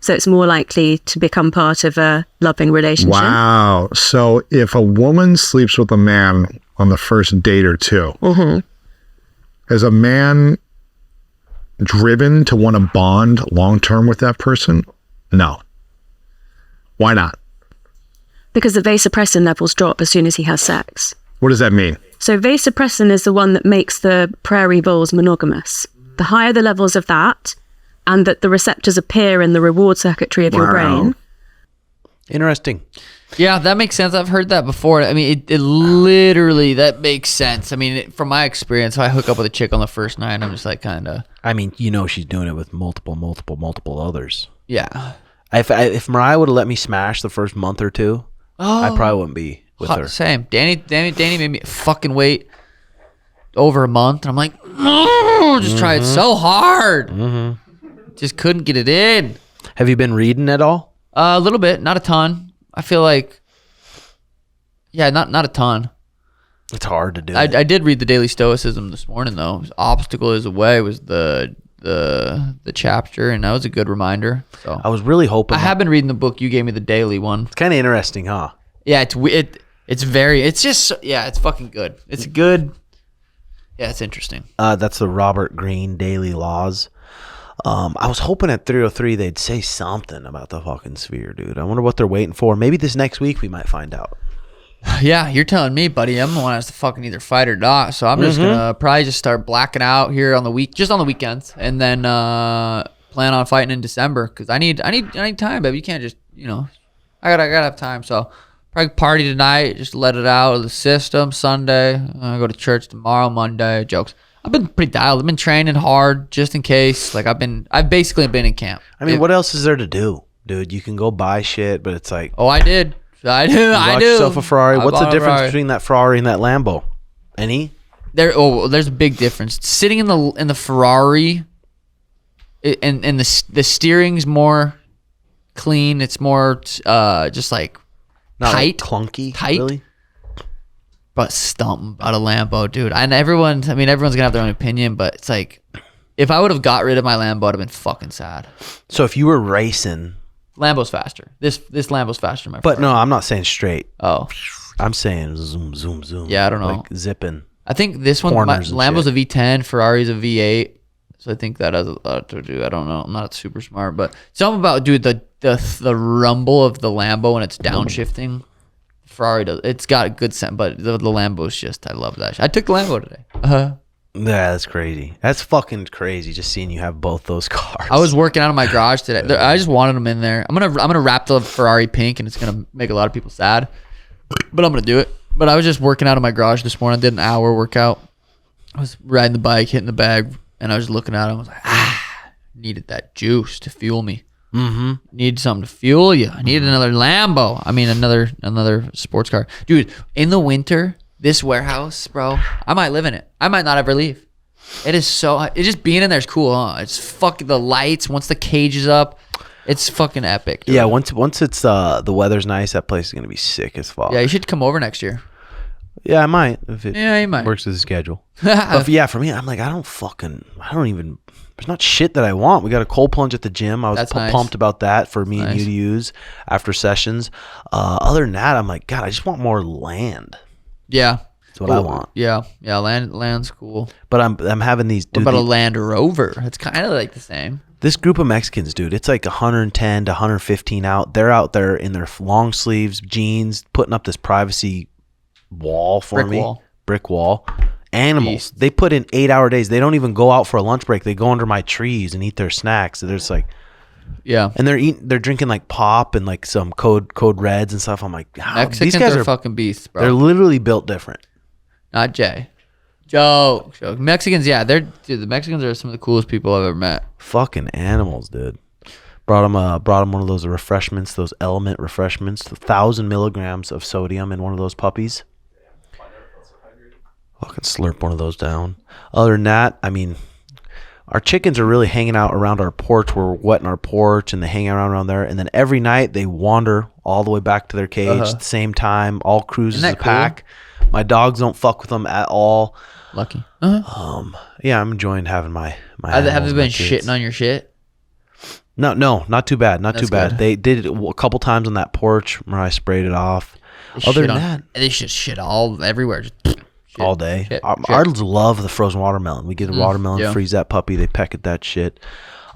so it's more likely to become part of a loving relationship. Wow. So if a woman sleeps with a man on the first date or two, is a man driven to want to bond long-term with that person? No. Why not? Because the vasopressin levels drop as soon as he has sex. What does that mean? So vasopressin is the one that makes the prairie voles monogamous. The higher the levels of that, and that the receptors appear in the reward circuitry of your brain. Interesting. Yeah, that makes sense. I've heard that before. I mean, it literally, that makes sense. I mean, from my experience, if I hook up with a chick on the first night, I'm just like kind of... I mean, she's doing it with multiple others. Yeah. If Mariah would have let me smash the first month or two, I probably wouldn't be with her. Same. Danny made me fucking wait over a month. And I'm like, no, just tried so hard. Just couldn't get it in. Have you been reading at all? A little bit, not a ton. I feel like, yeah, not a ton. It's hard to do. I did read the Daily Stoicism this morning though. Obstacle is a way was the chapter, and that was a good reminder. So I was really hoping. I have been reading the book. You gave me the daily one. It's kind of interesting, huh? Yeah, it's fucking good. It's good. Yeah, it's interesting. That's the Robert Greene Daily Laws. I was hoping at 303 they'd say something about the fucking sphere, dude. I wonder what they're waiting for. Maybe this next week we might find out. Yeah, you're telling me, buddy. I'm the one that has to fucking either fight or not. So I'm just gonna probably just start blacking out here on the weekends, and then plan on fighting in December because I need time, baby. You can't just I gotta have time. So probably party tonight, just let it out of the system. Sunday, I go to church tomorrow. Monday, jokes. I've been pretty dialed. I've been training hard just in case. Like I've basically been in camp. I mean, what else is there to do, dude? You can go buy shit, but it's like, oh, I do. You bought yourself a Ferrari. What's the difference between that Ferrari and that Lambo? Any? There's a big difference. Sitting in the Ferrari, and the steering's more clean. It's more just like not tight, like clunky, tight. Really? but something about a Lambo, dude. And everyone's gonna have their own opinion, but it's like, if I would have got rid of my Lambo, I'd have been fucking sad. So if you were racing, Lambo's faster. This Lambo's faster, my but friend. no, I'm not saying straight. Oh, I'm saying zoom, zoom, zoom. Yeah, I don't know. Like zipping. I think this one, Lambo's a V10, Ferrari's a V8. So I think that has a lot to do. I don't know. I'm not super smart, but something about, dude, the rumble of the Lambo when it's downshifting. Ferrari does. It's got a good sound, but the Lambo's just, I love that. I took the Lambo today. Yeah, that's crazy. That's fucking crazy. Just seeing you have both those cars. I was working out in my garage today. I just wanted them in there. I'm gonna wrap the Ferrari pink, and it's gonna make a lot of people sad, but I'm gonna do it. But I was just working out in my garage this morning. I did an hour workout. I was riding the bike, hitting the bag, and I was looking at it. I was like, needed that juice to fuel me. Mm-hmm. Need something to fuel you. I need another Lambo. I mean, another sports car, dude. In the winter, this warehouse, bro, I might live in it. I might not ever leave. It is so. It's just being in there is cool, huh? It's fucking the lights. Once the cage is up, it's fucking epic. Dude. Yeah, once it's the weather's nice, that place is gonna be sick as fuck. Yeah, you should come over next year. Yeah, I might if it Yeah, you might. works with the schedule. But yeah, for me, I'm like, I don't even. There's not shit that I want. We got a cold plunge at the gym. I was That's nice. pumped about that for me and Nice. you to use after sessions. Other than that, I'm like, God, I just want more land. Yeah, That's what I want. Yeah, land's cool. But I'm having these. What Dude, about a Land Rover? It's kind of like the same. this group of Mexicans, dude, it's like 110 to 115 out. They're out there in their long sleeves, jeans, putting up this privacy wall for brick wall. Animals. Jeez. They put in 8-hour days. They don't even go out for a lunch break. They go under my trees and eat their snacks. So there's like, Yeah, and they're drinking like pop and like some code reds and stuff. I'm like, Mexicans these guys are are fucking beasts, bro. they're literally built different. Not Jay. Joke. Mexicans, yeah, the Mexicans are some of the coolest people I've ever met. Fucking animals, dude. Brought him one of those refreshments, those element refreshments, 1,000 milligrams of sodium in one of those puppies. Fucking slurp one of those down. Other than that, I mean, our chickens are really hanging out around our porch. We're wetting our porch and they hang around there. And then every night they wander all the way back to their cage at the same time. All cruises Isn't a that cool? pack. My dogs don't fuck with them at all. Lucky. Yeah, I'm enjoying having my Have animals, they my been kids. shitting on your shit? No, not too bad. Not too That's bad. good. They did it a couple times on that porch where I sprayed it off. They Other shit than on- that, they just shit all everywhere. Just shit, all day. shit, shit. Ours love the frozen watermelon. We get a watermelon, yeah. freeze that puppy, they peck at that shit.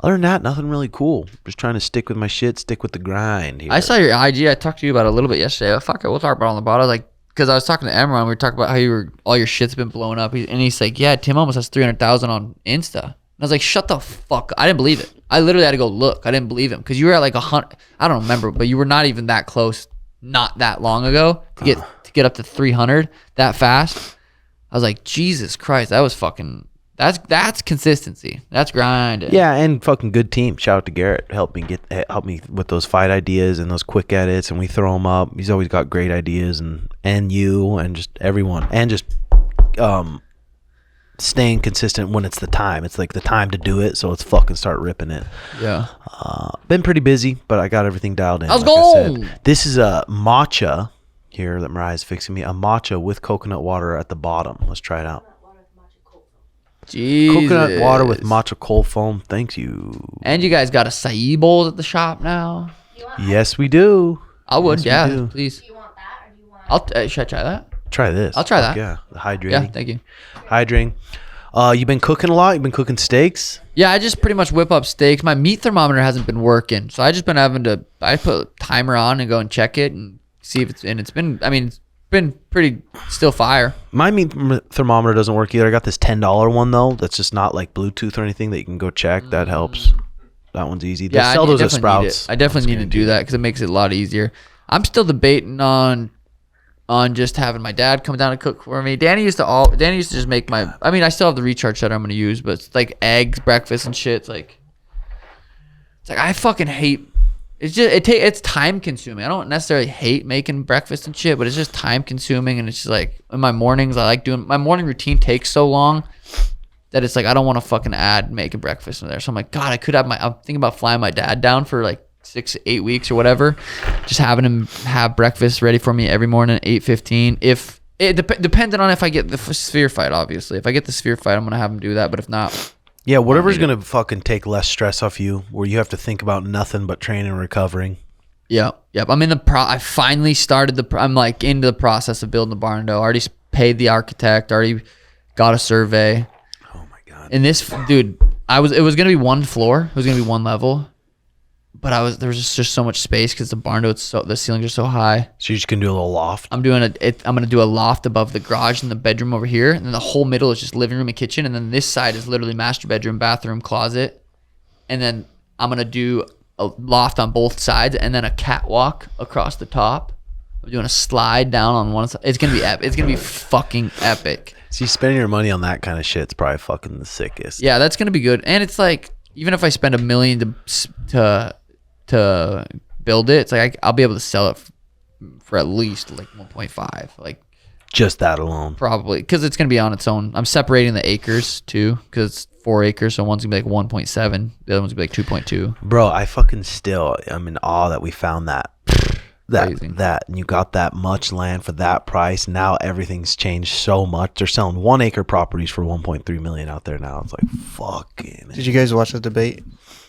Other than that, nothing really cool. Just trying to stick with my shit, stick with the grind here. I saw your IG. I talked to you about it a little bit yesterday. Oh, fuck it, we'll talk about it on the bottom. I was like, because I was talking to Emron, we were talking about how all your shit's been blowing up. And he's like, yeah, Tim almost has 300,000 on Insta. And I was like, shut the fuck. I didn't believe it. I literally had to go look. I didn't believe him because you were at like 100. I don't remember, but you were not even that close, not that long ago to get up to 300 that fast. I was like, Jesus Christ, that was fucking. That's consistency. That's grinding. Yeah, and fucking good team. Shout out to Garrett. Help me with those fight ideas and those quick edits, and we throw them up. He's always got great ideas, and you and just everyone, and just staying consistent when it's the time. It's like the time to do it, so let's fucking start ripping it. Yeah. Been pretty busy, but I got everything dialed in. Let's like I go! said. This is a matcha here that Mariah's fixing me. A matcha with coconut water at the bottom. Let's try it out. Jesus. Coconut water with matcha cold foam. Thank you. And you guys got acai bowls at the shop now. Yes, we do. I would, Yes, we yeah, do. please. Do you want that or do you want? Should I try that? Try this. I'll try Fuck that. Yeah, the hydrating. Yeah, thank you. Hydrating. You've been cooking a lot. You've been cooking steaks. Yeah, I just pretty much whip up steaks. My meat thermometer hasn't been working, so I just been having to. I put a timer on and go and check it and see if it's been. I mean, it's been pretty still fire. My meat thermometer doesn't work either. I got this $10 one though. That's just not like Bluetooth or anything that you can go check. That helps. That one's easy. They sell those at Sprouts. I definitely need to do that because it makes it a lot easier. I'm still debating on just having my dad come down and cook for me. Danny used to just make my. I mean, I still have the recharge setter I'm gonna use, but it's like eggs, breakfast, and shit. It's like I fucking hate. It's just it's time consuming. I don't necessarily hate making breakfast and shit, but it's just time consuming, and it's just like in my mornings I like doing my morning routine takes so long that it's like I don't want to fucking add making breakfast in there. So I'm like, God, I could have I'm thinking about flying my dad down for like 6-8 weeks or whatever, just having him have breakfast ready for me every morning at 8:15 if It depending on if I get the sphere fight, obviously. If I get the sphere fight, I'm going to have him do that. But if not... Yeah, whatever's going to fucking take less stress off you, where you have to think about nothing but training and recovering. Yep. I'm in the I finally started I'm like into the process of building the Barndo. Already paid the architect, already got a survey. Oh my God. And this, dude, it was going to be one floor. It was going to be one level. But there was just so much space because the Barndo, the ceilings are so high. So you're just going to do a little loft? I'm going to do a loft above the garage and the bedroom over here. And then the whole middle is just living room and kitchen. And then this side is literally master bedroom, bathroom, closet. And then I'm going to do a loft on both sides and then a catwalk across the top. I'm doing a slide down on one side. It's going to be epic. It's going to be fucking epic. See, spending your money on that kind of shit's probably fucking the sickest. Yeah, that's going to be good. And it's like, even if I spend $1 million to build it, it's like I'll be able to sell it for at least like 1.5, like just that alone, probably, because it's gonna be on its own. I'm separating the acres too, because it's 4 acres, so one's gonna be like 1.7, the other one's gonna be like 2.2. Bro, I'm in awe that we found that and you got that much land for that price. Now everything's changed so much. They're selling 1 acre properties for 1.3 million out there now. It's like fucking. Did you guys watch the debate?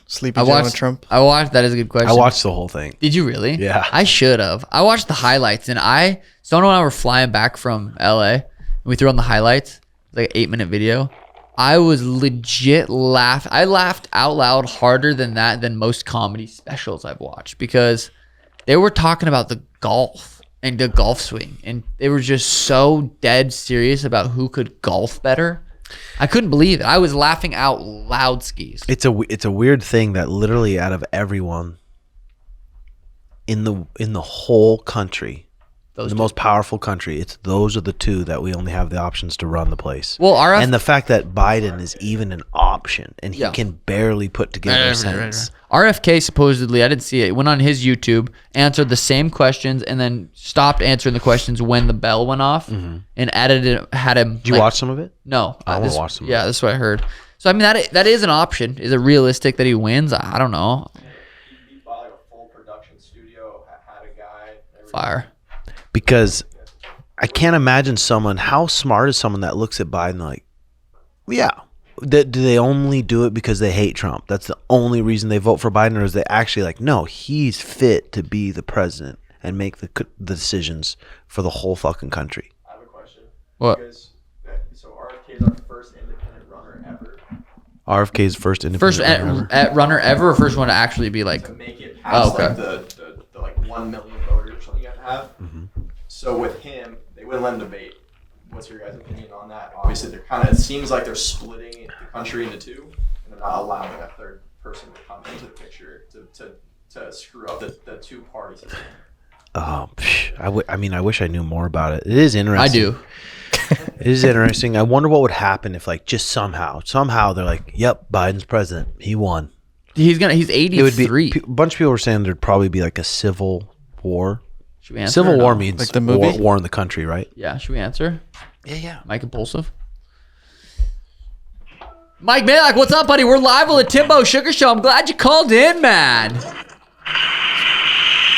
Sleepy Joe and Trump? I watched. That is a good question. I watched the whole thing. Did you really? Yeah. I should have. I watched the highlights, and Sono and I were flying back from LA, and we threw on the highlights. It was like an 8-minute video. I was legit I laughed out loud harder than most comedy specials I've watched, because they were talking about the golf and the golf swing, and they were just so dead serious about who could golf better. I couldn't believe it. I was laughing out loud, skis. It's a weird thing that literally out of everyone in the whole country, the most powerful country, those are the two that we only have the options to run the place. Well, and the fact that Biden is even an option and he can barely put together a sentence. RFK supposedly, I didn't see it, went on his YouTube, answered the same questions, and then stopped answering the questions when the bell went off, and had him. Did you watch some of it? No, I want to watch some. Yeah, that's what I heard. So I mean, that is an option. Is it realistic that he wins? I don't know. He bought like a full production studio, had a guy. Fire. Because I can't imagine how smart is someone that looks at Biden like, yeah, do they only do it because they hate Trump? That's the only reason they vote for Biden, or is they actually like, no, he's fit to be the president and make the decisions for the whole fucking country? I have a question. What? So RFK is our first independent runner ever. RFK's first independent runner ever, or first one to actually be like, to make it past okay. like the like 1 million voters or something you have to have. Mm-hmm. So with him, they wouldn't let him debate. What's your guys' opinion on that? Obviously, it seems like they're splitting the country into two, and they're not allowing a third person to come into the picture to screw up the two parties. Oh, I mean, I wish I knew more about it. It is interesting. I do. It is interesting. I wonder what would happen if, like, just somehow they're like, "Yep, Biden's president. He won." He's 83. It would be a bunch of people were saying there'd probably be like a civil war. Should we answer? Civil war means like the movie? war in the country, right? Yeah. Should we answer? Yeah. Mike Impulsive. Mike Majlak, what's up, buddy? We're live on the Timbo Sugar Show. I'm glad you called in, man.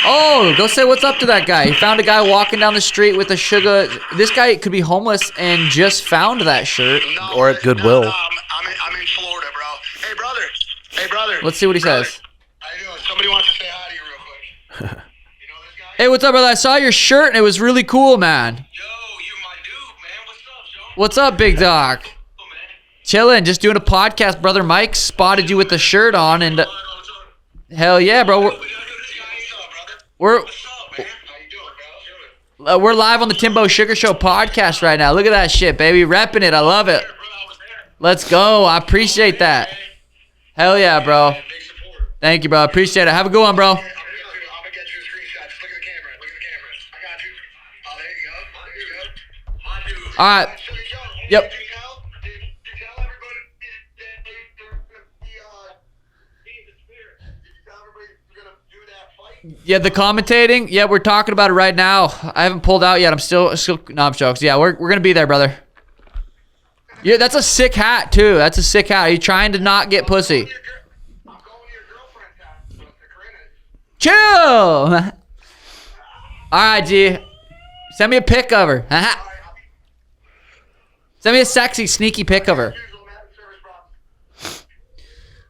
Oh, go say what's up to that guy. He found a guy walking down the street with a sugar. This guy could be homeless and just found that shirt. No, Or at Goodwill. I'm in Florida, bro. Hey, brother. Let's see what he says. How you doing? Somebody wants to say hi to you real quick. You know this guy? Hey, what's up, brother? I saw your shirt and it was really cool, man. Yo, you my dude, man. What's up, Sean? What's up, big dog? Oh, man. Chilling, just doing a podcast. Brother Mike spotted you with the shirt on, and hell yeah, bro. We gotta go to this guy. What's up, brother? We're What's up, man? How you doing, bro? Chilling. we're live on the Timbo Sugar Show podcast right now. Look at that shit, baby. Repping it. I love it. Bro, I was there. Let's go. I appreciate that. Hell yeah, bro. Big support. Thank you, bro. I appreciate it. Have a good one, bro. I'm gonna get you a screenshot. Just look at the camera. Look at the camera. I got you. Oh, there you go. There you go. My dude. All right. So, yo, Yep. Did you tell everybody the spirit? Did you tell everybody you're gonna do that fight? Yeah, the commentating. Yeah, we're talking about it right now. I haven't pulled out yet. I'm still no, I'm jokes. Yeah, we're gonna be there, brother. Yeah, that's a sick hat too. That's a sick hat. Are you trying to not get pussy? I'm going to your girlfriend's house. So Corinna. Chill. All right, G. Send me a pic of her. I'll Send me a sexy, sneaky pic of her.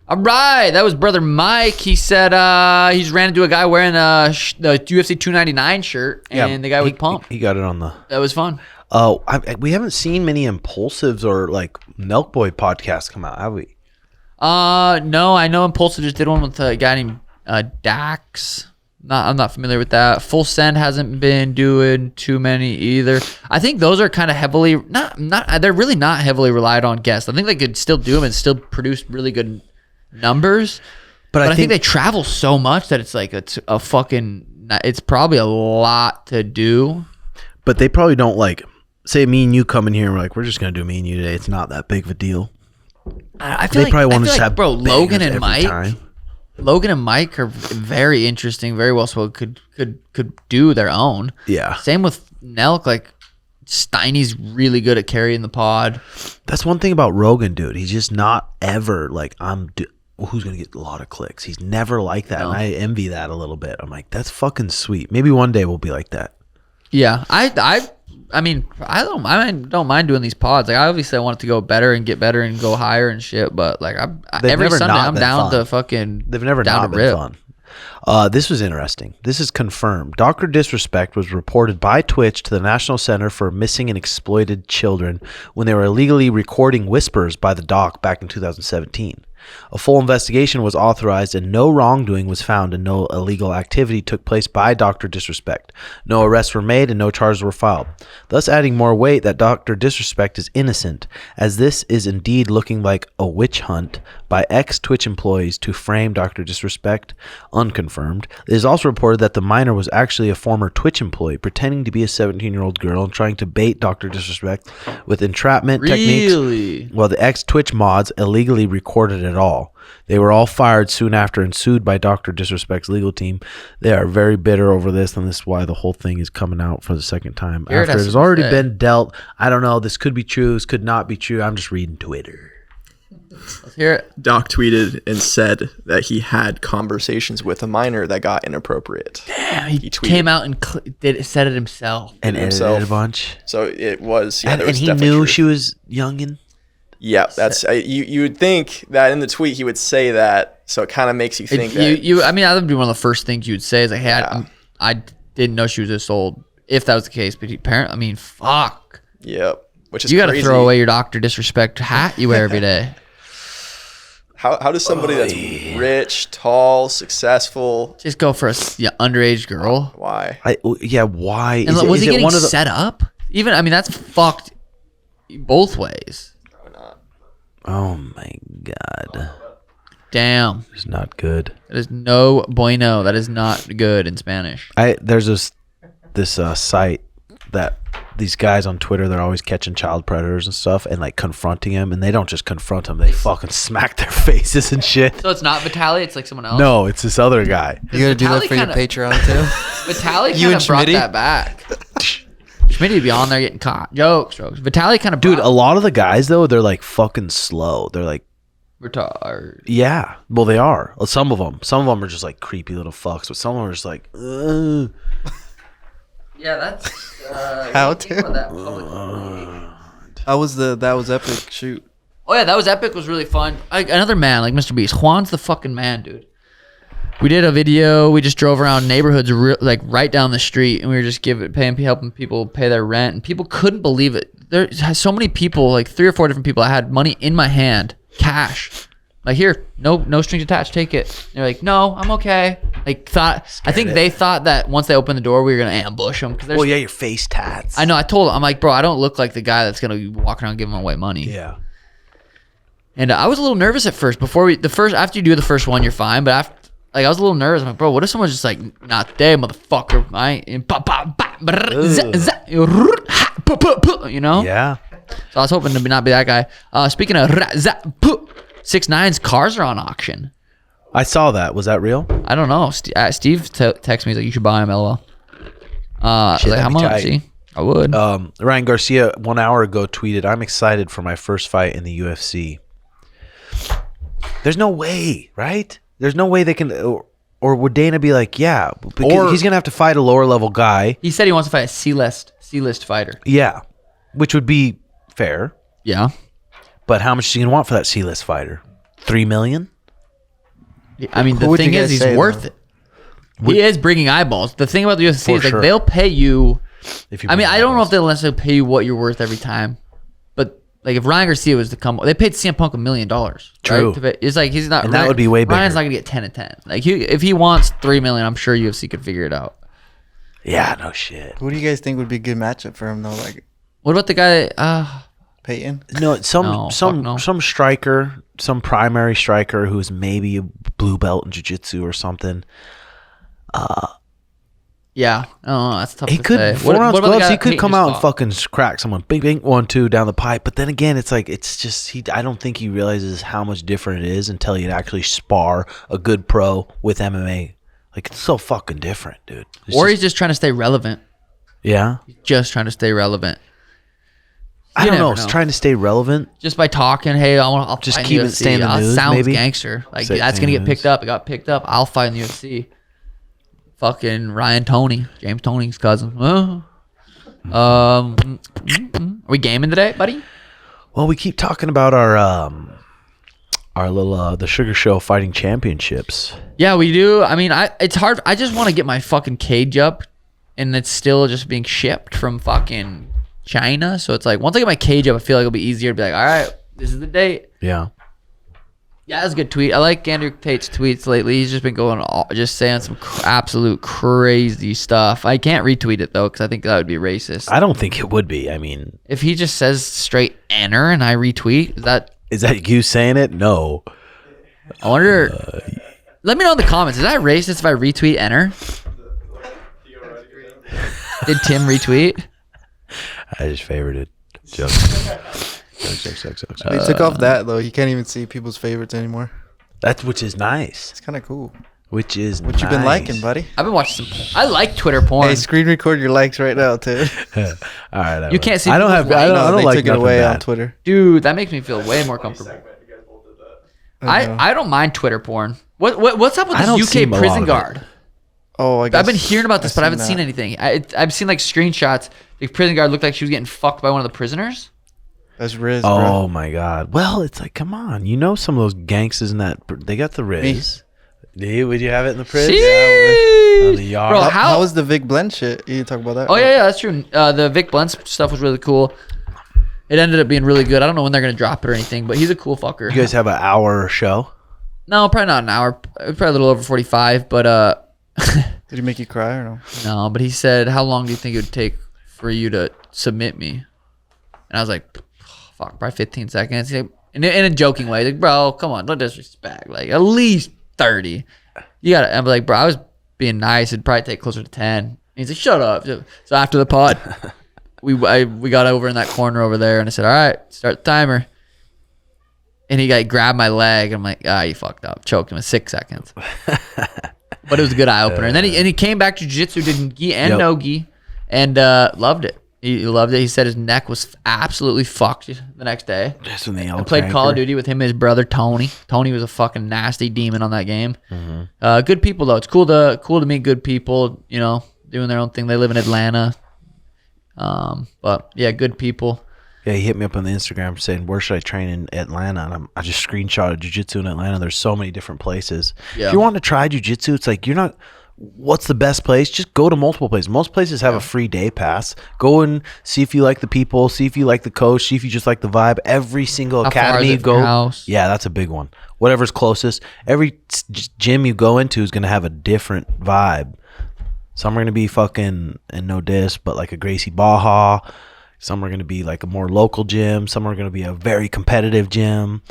All right, that was brother Mike. He said he's ran into a guy wearing the UFC 299 shirt, and the guy was pumped. He got it on the. That was fun. Oh, we haven't seen many Impulsives or like Nelk Boy podcasts come out, have we? No, I know Impulsive just did one with a guy named Dax. I'm not familiar with that. Full Send hasn't been doing too many either. I think those are kind of heavily they're really not heavily relied on guests. I think they could still do them and still produce really good numbers. But I think they travel so much that it's like it's probably a lot to do. But they probably don't like say me and you come in here and we're like, we're just gonna do me and you today. It's not that big of a deal. I feel they probably want to have Logan and Mike. Time. Logan and Mike are very interesting, very well spoken. Could do their own. Yeah. Same with Nelk. Like Steiny's really good at carrying the pod. That's one thing about Rogan, dude. He's just not ever like who's gonna get a lot of clicks. He's never like that, and I envy that a little bit. I'm like, that's fucking sweet. Maybe one day we'll be like that. Yeah, I mean, I don't mind doing these pods. Like, obviously, I want it to go better and get better and go higher and shit. But like, every Sunday, I'm down to fucking. They've never down not to been rip. fun. This was interesting. This is confirmed. Dr.Disrespect was reported by Twitch to the National Center for Missing and Exploited Children when they were illegally recording whispers by the doc back in 2017. A full investigation was authorized and no wrongdoing was found and no illegal activity took place by Dr. Disrespect. No arrests were made and no charges were filed, thus adding more weight that Dr. Disrespect is innocent, as this is indeed looking like a witch hunt by ex-Twitch employees to frame Dr. Disrespect, unconfirmed. It is also reported that the minor was actually a former Twitch employee pretending to be a 17-year-old girl and trying to bait Dr. Disrespect with entrapment techniques, while the ex-Twitch mods illegally recorded it all. They were all fired soon after and sued by Dr. Disrespect's legal team. They are very bitter over this, and this is why the whole thing is coming out for the second time. After it has already been dealt. I don't know. This could be true. This could not be true. I'm just reading Twitter. Let's hear it. Doc tweeted and said that he had conversations with a minor that got inappropriate. Damn, he came out and said it himself. And edited a bunch. So it was, yeah, and he knew she was youngin'. Yeah, that's you would think that in the tweet he would say that, so it kind of makes you think that. I mean, that would be one of the first things you would say is like, hey, I didn't know she was this old, if that was the case. But apparently, I mean, fuck. Yep. Which is you got to throw away your Dr. Disrespect hat you wear every day. How does somebody that's rich, tall, successful just go for a underage girl? Why? Why? And was he getting set up? Even, I mean, that's fucked both ways. Oh my god. Damn. It's not good. That is no bueno. That is not good in Spanish. There's this site that these guys on Twitter, they're always catching child predators and stuff and like confronting them, and they don't just confront them, they fucking smack their faces and shit. So it's not Vitaly, it's like someone else? No, it's this other guy. You gotta do that for your Patreon too? Vitaly kind of brought that back. Schmitty would be on there getting caught. Jokes. Vitaly kind of Dude, a lot of the guys though, they're like fucking slow. They're like retarded. Yeah. Well, they are. Some of them are just like creepy little fucks, but some of them are just like Yeah, that's how to. How was that was epic shoot? Oh yeah, that was epic. Was really fun. Another man like Mr. Beast. Juan's the fucking man, dude. We did a video. We just drove around neighborhoods like right down the street, and we were just helping people pay their rent, and people couldn't believe it. There's so many people, like 3 or 4 different people. I had money in my hand, cash. Like, here, no strings attached. Take it. And they're like, no, I'm okay. Like I think they thought that once they opened the door, we were gonna ambush them. Well, yeah, your face tats. I know. I told them, I'm like, bro, I don't look like the guy that's gonna be walking around giving away money. Yeah. And I was a little nervous at first. After you do the first one, you're fine. But after. Like, I was a little nervous. I'm like, bro, what if someone's just like, not today, motherfucker? You know? Yeah. So I was hoping to not be that guy. Speaking of 6ix9ine's cars are on auction. I saw that. Was that real? I don't know. Steve texted me. He's like, you should buy them, LOL. I was like, how much? See? I would. Ryan Garcia 1 hour ago tweeted, I'm excited for my first fight in the UFC. There's no way, right? There's no way they can, or would Dana be like, yeah, or he's gonna have to fight a lower level guy. He said he wants to fight a C-list fighter. Yeah, which would be fair. Yeah. But how much is he gonna want for that C-list fighter? $3 million? I mean, Who the would you thing is, guys he's say, worth though? it. He is bringing eyeballs. The thing about the UFC For is like sure. they'll pay you. If you I mean, bring I don't know eyeballs. if they'll necessarily pay you what you're worth every time, but like if Ryan Garcia was to come, they paid CM Punk $1 million. True. Right? It's like he's not. And that would be way Ryan's bigger. not gonna get 10 and 10. Like if he wants $3 million, I'm sure UFC could figure it out. Yeah, no shit. Who do you guys think would be a good matchup for him though? Like What about the guy? Peyton? No, No, fuck no. some striker, some primary striker who's maybe a blue belt in jiu-jitsu or something. Yeah. Oh, that's tough He to could say. 4 ounce about the gloves. guy He that could Peyton come just out and fought? fucking crack someone. Bing, bing, 1-2 down the pipe. But then again, it's like it's just I don't think he realizes how much different it is until you actually spar a good pro with MMA. Like it's so fucking different, dude. It's Or just- he's just trying to stay relevant. yeah. Just trying to stay relevant. I You don't know. never It's know. trying to stay relevant. Just by talking, hey, I'll Just fight in keep the it UFC. staying in the That news, sounds maybe? gangster. Like Say that's it gonna in get the picked up. It got picked up. I'll fight in the UFC. Fucking Ryan Toney, James Toney's cousin. Are we gaming today, buddy? Well, we keep talking about our little the Sugar Show Fighting Championships. Yeah, we do. I mean, it's hard. I just want to get my fucking cage up, and it's still just being shipped from fucking China. So it's like once I get my cage up, I feel like it'll be easier to be like, all right, this is the date. Yeah. Yeah, that's a good tweet. I like Andrew Tate's tweets lately. He's just been just saying some absolute crazy stuff. I can't retweet it though because I think that would be racist. I don't think it would be. I mean, If he just says straight "enter" and I retweet, is that you saying it? No. I wonder. Let me know in the comments. Is that racist if I retweet "enter"? Did Tim retweet? I just favored it. Jokes. Jokes. They took off that though. You can't even see people's favorites anymore. That's which is nice. It's kind of cool. Which is What you been liking, buddy? I've been watching some. I like Twitter porn. Hey, screen record your likes right now, too. All right. You can't see I don't have. people's I don't, likes. I don't they like took it nothing away bad. on Twitter. Dude, that makes me feel way more comfortable. I don't mind Twitter porn. What's up with I don't this see UK a lot prison of it. guard? Oh, I guess I've been hearing about this, but I haven't seen that. anything. I've seen like screenshots. The prison guard looked like she was getting fucked by one of the prisoners. That's Riz, Oh bro. my god. Well, it's like, come on. You know some of those gangsters in that. They got the Riz. Would you have it in the prison? On the yard. Bro, How was the Vic Blend shit? You didn't talk about that? Oh yeah, that's true. The Vic Blunt stuff was really cool. It ended up being really good. I don't know when they're gonna drop it or anything, but he's a cool fucker. You guys have an hour show? No, probably not an hour. Probably a little over 45. But Did he make you cry or no? no. But he said, "How long do you think it would take for you to submit me?" And I was like, "Fuck, probably 15 seconds." He's like, in a joking way, like, "Bro, come on, no disrespect. Like at least 30. You gotta." I'm like, "Bro, I was being nice. It'd probably take closer to 10." And he's like, "Shut up." So after the pod, we got over in that corner over there, and I said, "All right, start the timer." And he like grabbed my leg. I'm like, you fucked up. Choked him in 6 seconds. But it was a good eye opener. And then he came back to jiu-jitsu, did gi and Yep. no gi, and loved it. He loved it. He said his neck was absolutely fucked the next day. Just when the I played Call of Duty with him and his brother Tony. Tony was a fucking nasty demon on that game. Good people though. It's cool to meet good people. You know, doing their own thing. They live in Atlanta. But yeah, good people. Yeah, he hit me up on the Instagram saying, "Where should I train in Atlanta?" And I just screenshotted jiu-jitsu in Atlanta. There's so many different places. Yeah. If you want to try jiu-jitsu, it's like you're not. What's the best place? Just go to multiple places. Most places have a free day pass. Go and see if you like the people. See if you like the coach. See if you just like the vibe. Every single How far academy is you it from go. your house? Yeah, that's a big one. Whatever's closest. Every gym you go into is gonna have a different vibe. Some are going to be fucking, and no diss, but like a Gracie Baja. Some are going to be like a more local gym. Some are going to be a very competitive gym.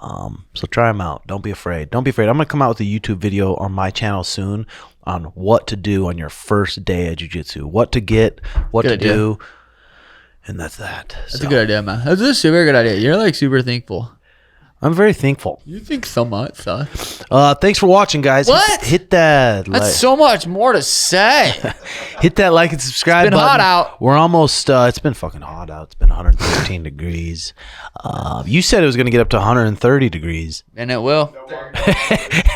So try them out. Don't be afraid. Don't be afraid. I'm going to come out with a YouTube video on my channel soon on what to do on your first day of jiu-jitsu. What to get, what Good to idea. do. And that's that. That's a good idea, man. That's a super good idea. You're like super thankful. I'm very thankful. You think so much, son. Thanks for watching, guys. What? Hit that That's like. so much more to say. Hit that like and subscribe It's been button. hot out. We're almost, it's been fucking hot out. It's been 113 degrees. You said it was going to get up to 130 degrees. And it will.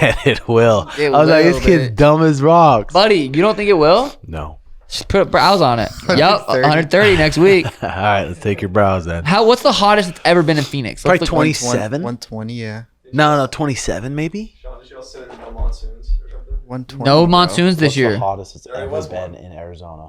And it will. It I was like, will, this kid's bitch. dumb as rocks. Buddy, you don't think it will? No. Just put brows on it. Yup, 130 next week. All right, let's take your brows then. What's the hottest it's ever been in Phoenix? Probably Let's look- 27. 120, yeah. No, 27 maybe. Sean, did y'all sit in no monsoons or something? 120. No bro. monsoons this year. hottest it's There was one. in Arizona.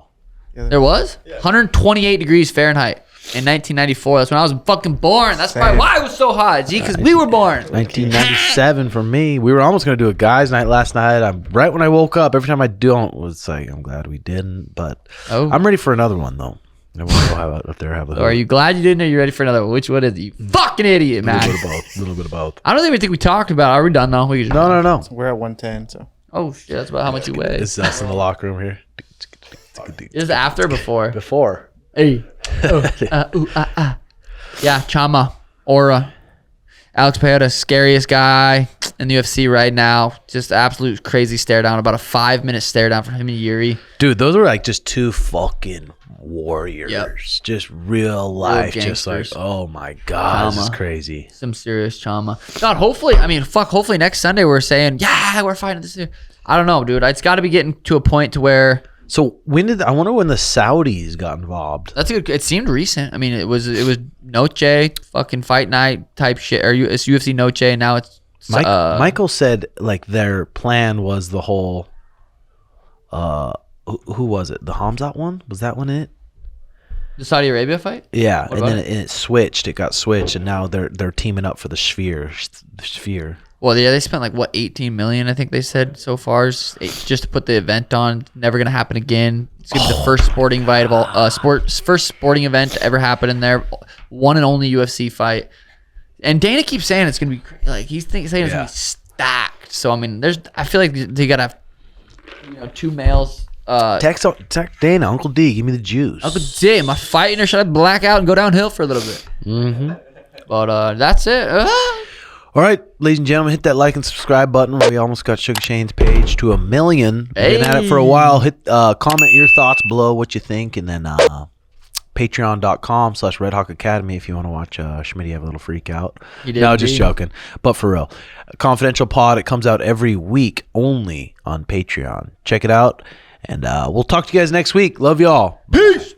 There was 128 degrees Fahrenheit in 1994. That's when I was fucking born. That's probably why it was so hot, G, because we were born. 1997 for me. We were almost going to do a guys' night last night. Right when I woke up, every time I don't, it's like, I'm glad we didn't. But I'm ready for another one, though. I want to know if they're having. So are you glad you didn't, or are you ready for another one? Which one is it? You fucking idiot, man. A little bit of both. I don't even think we talked about it. Are we done, though? We can just- No. We're at 110, so. Oh, shit. That's about how much you weigh. It's us in the locker room here. Is it after or before? Before. Hey. Yeah, Chama Aura. Alex Pereira, scariest guy in the UFC right now. Just absolute crazy stare down. About a 5-minute stare down from him and Yuri. Dude, those are like just two fucking warriors. Yep. Just real life. Just like, gangsters. oh my God, this is Chama. crazy. Some serious Chama. God, hopefully next Sunday we're saying, yeah, we're fighting this year. I don't know, dude. It's got to be getting to a point to where. So I wonder when the Saudis got involved. That's a good. It seemed recent. I mean, it was Noche fucking fight night type shit. Or it's UFC Noche, and now it's Michael said like their plan was the whole. Who was it? The Hamzat one? Was that one it? the Saudi Arabia fight. Yeah, What and about then it switched. It got switched, and now they're teaming up for the Sphere. Well, yeah, they spent like what 18 million, I think they said so far, just to put the event on. Never gonna happen again. It's gonna be the first sporting first sporting event to ever happen in there. One and only UFC fight. And Dana keeps saying it's gonna be like saying it's gonna be stacked. So I mean, I feel like they gotta have 2 males. Text Dana, Uncle D, give me the juice. Uncle D, am I fighting or should I black out and go downhill for a little bit? Mm-hmm. But that's it. All right, ladies and gentlemen, hit that like and subscribe button. We almost got Sugar Shane's page to 1 million. We've been at it for a while. Hit comment your thoughts below, what you think, and then patreon.com/RedHawk Academy if you want to watch Schmitty have a little freak out. No, just joking. But for real. Confidential pod, it comes out every week only on Patreon. Check it out, and we'll talk to you guys next week. Love y'all. Peace.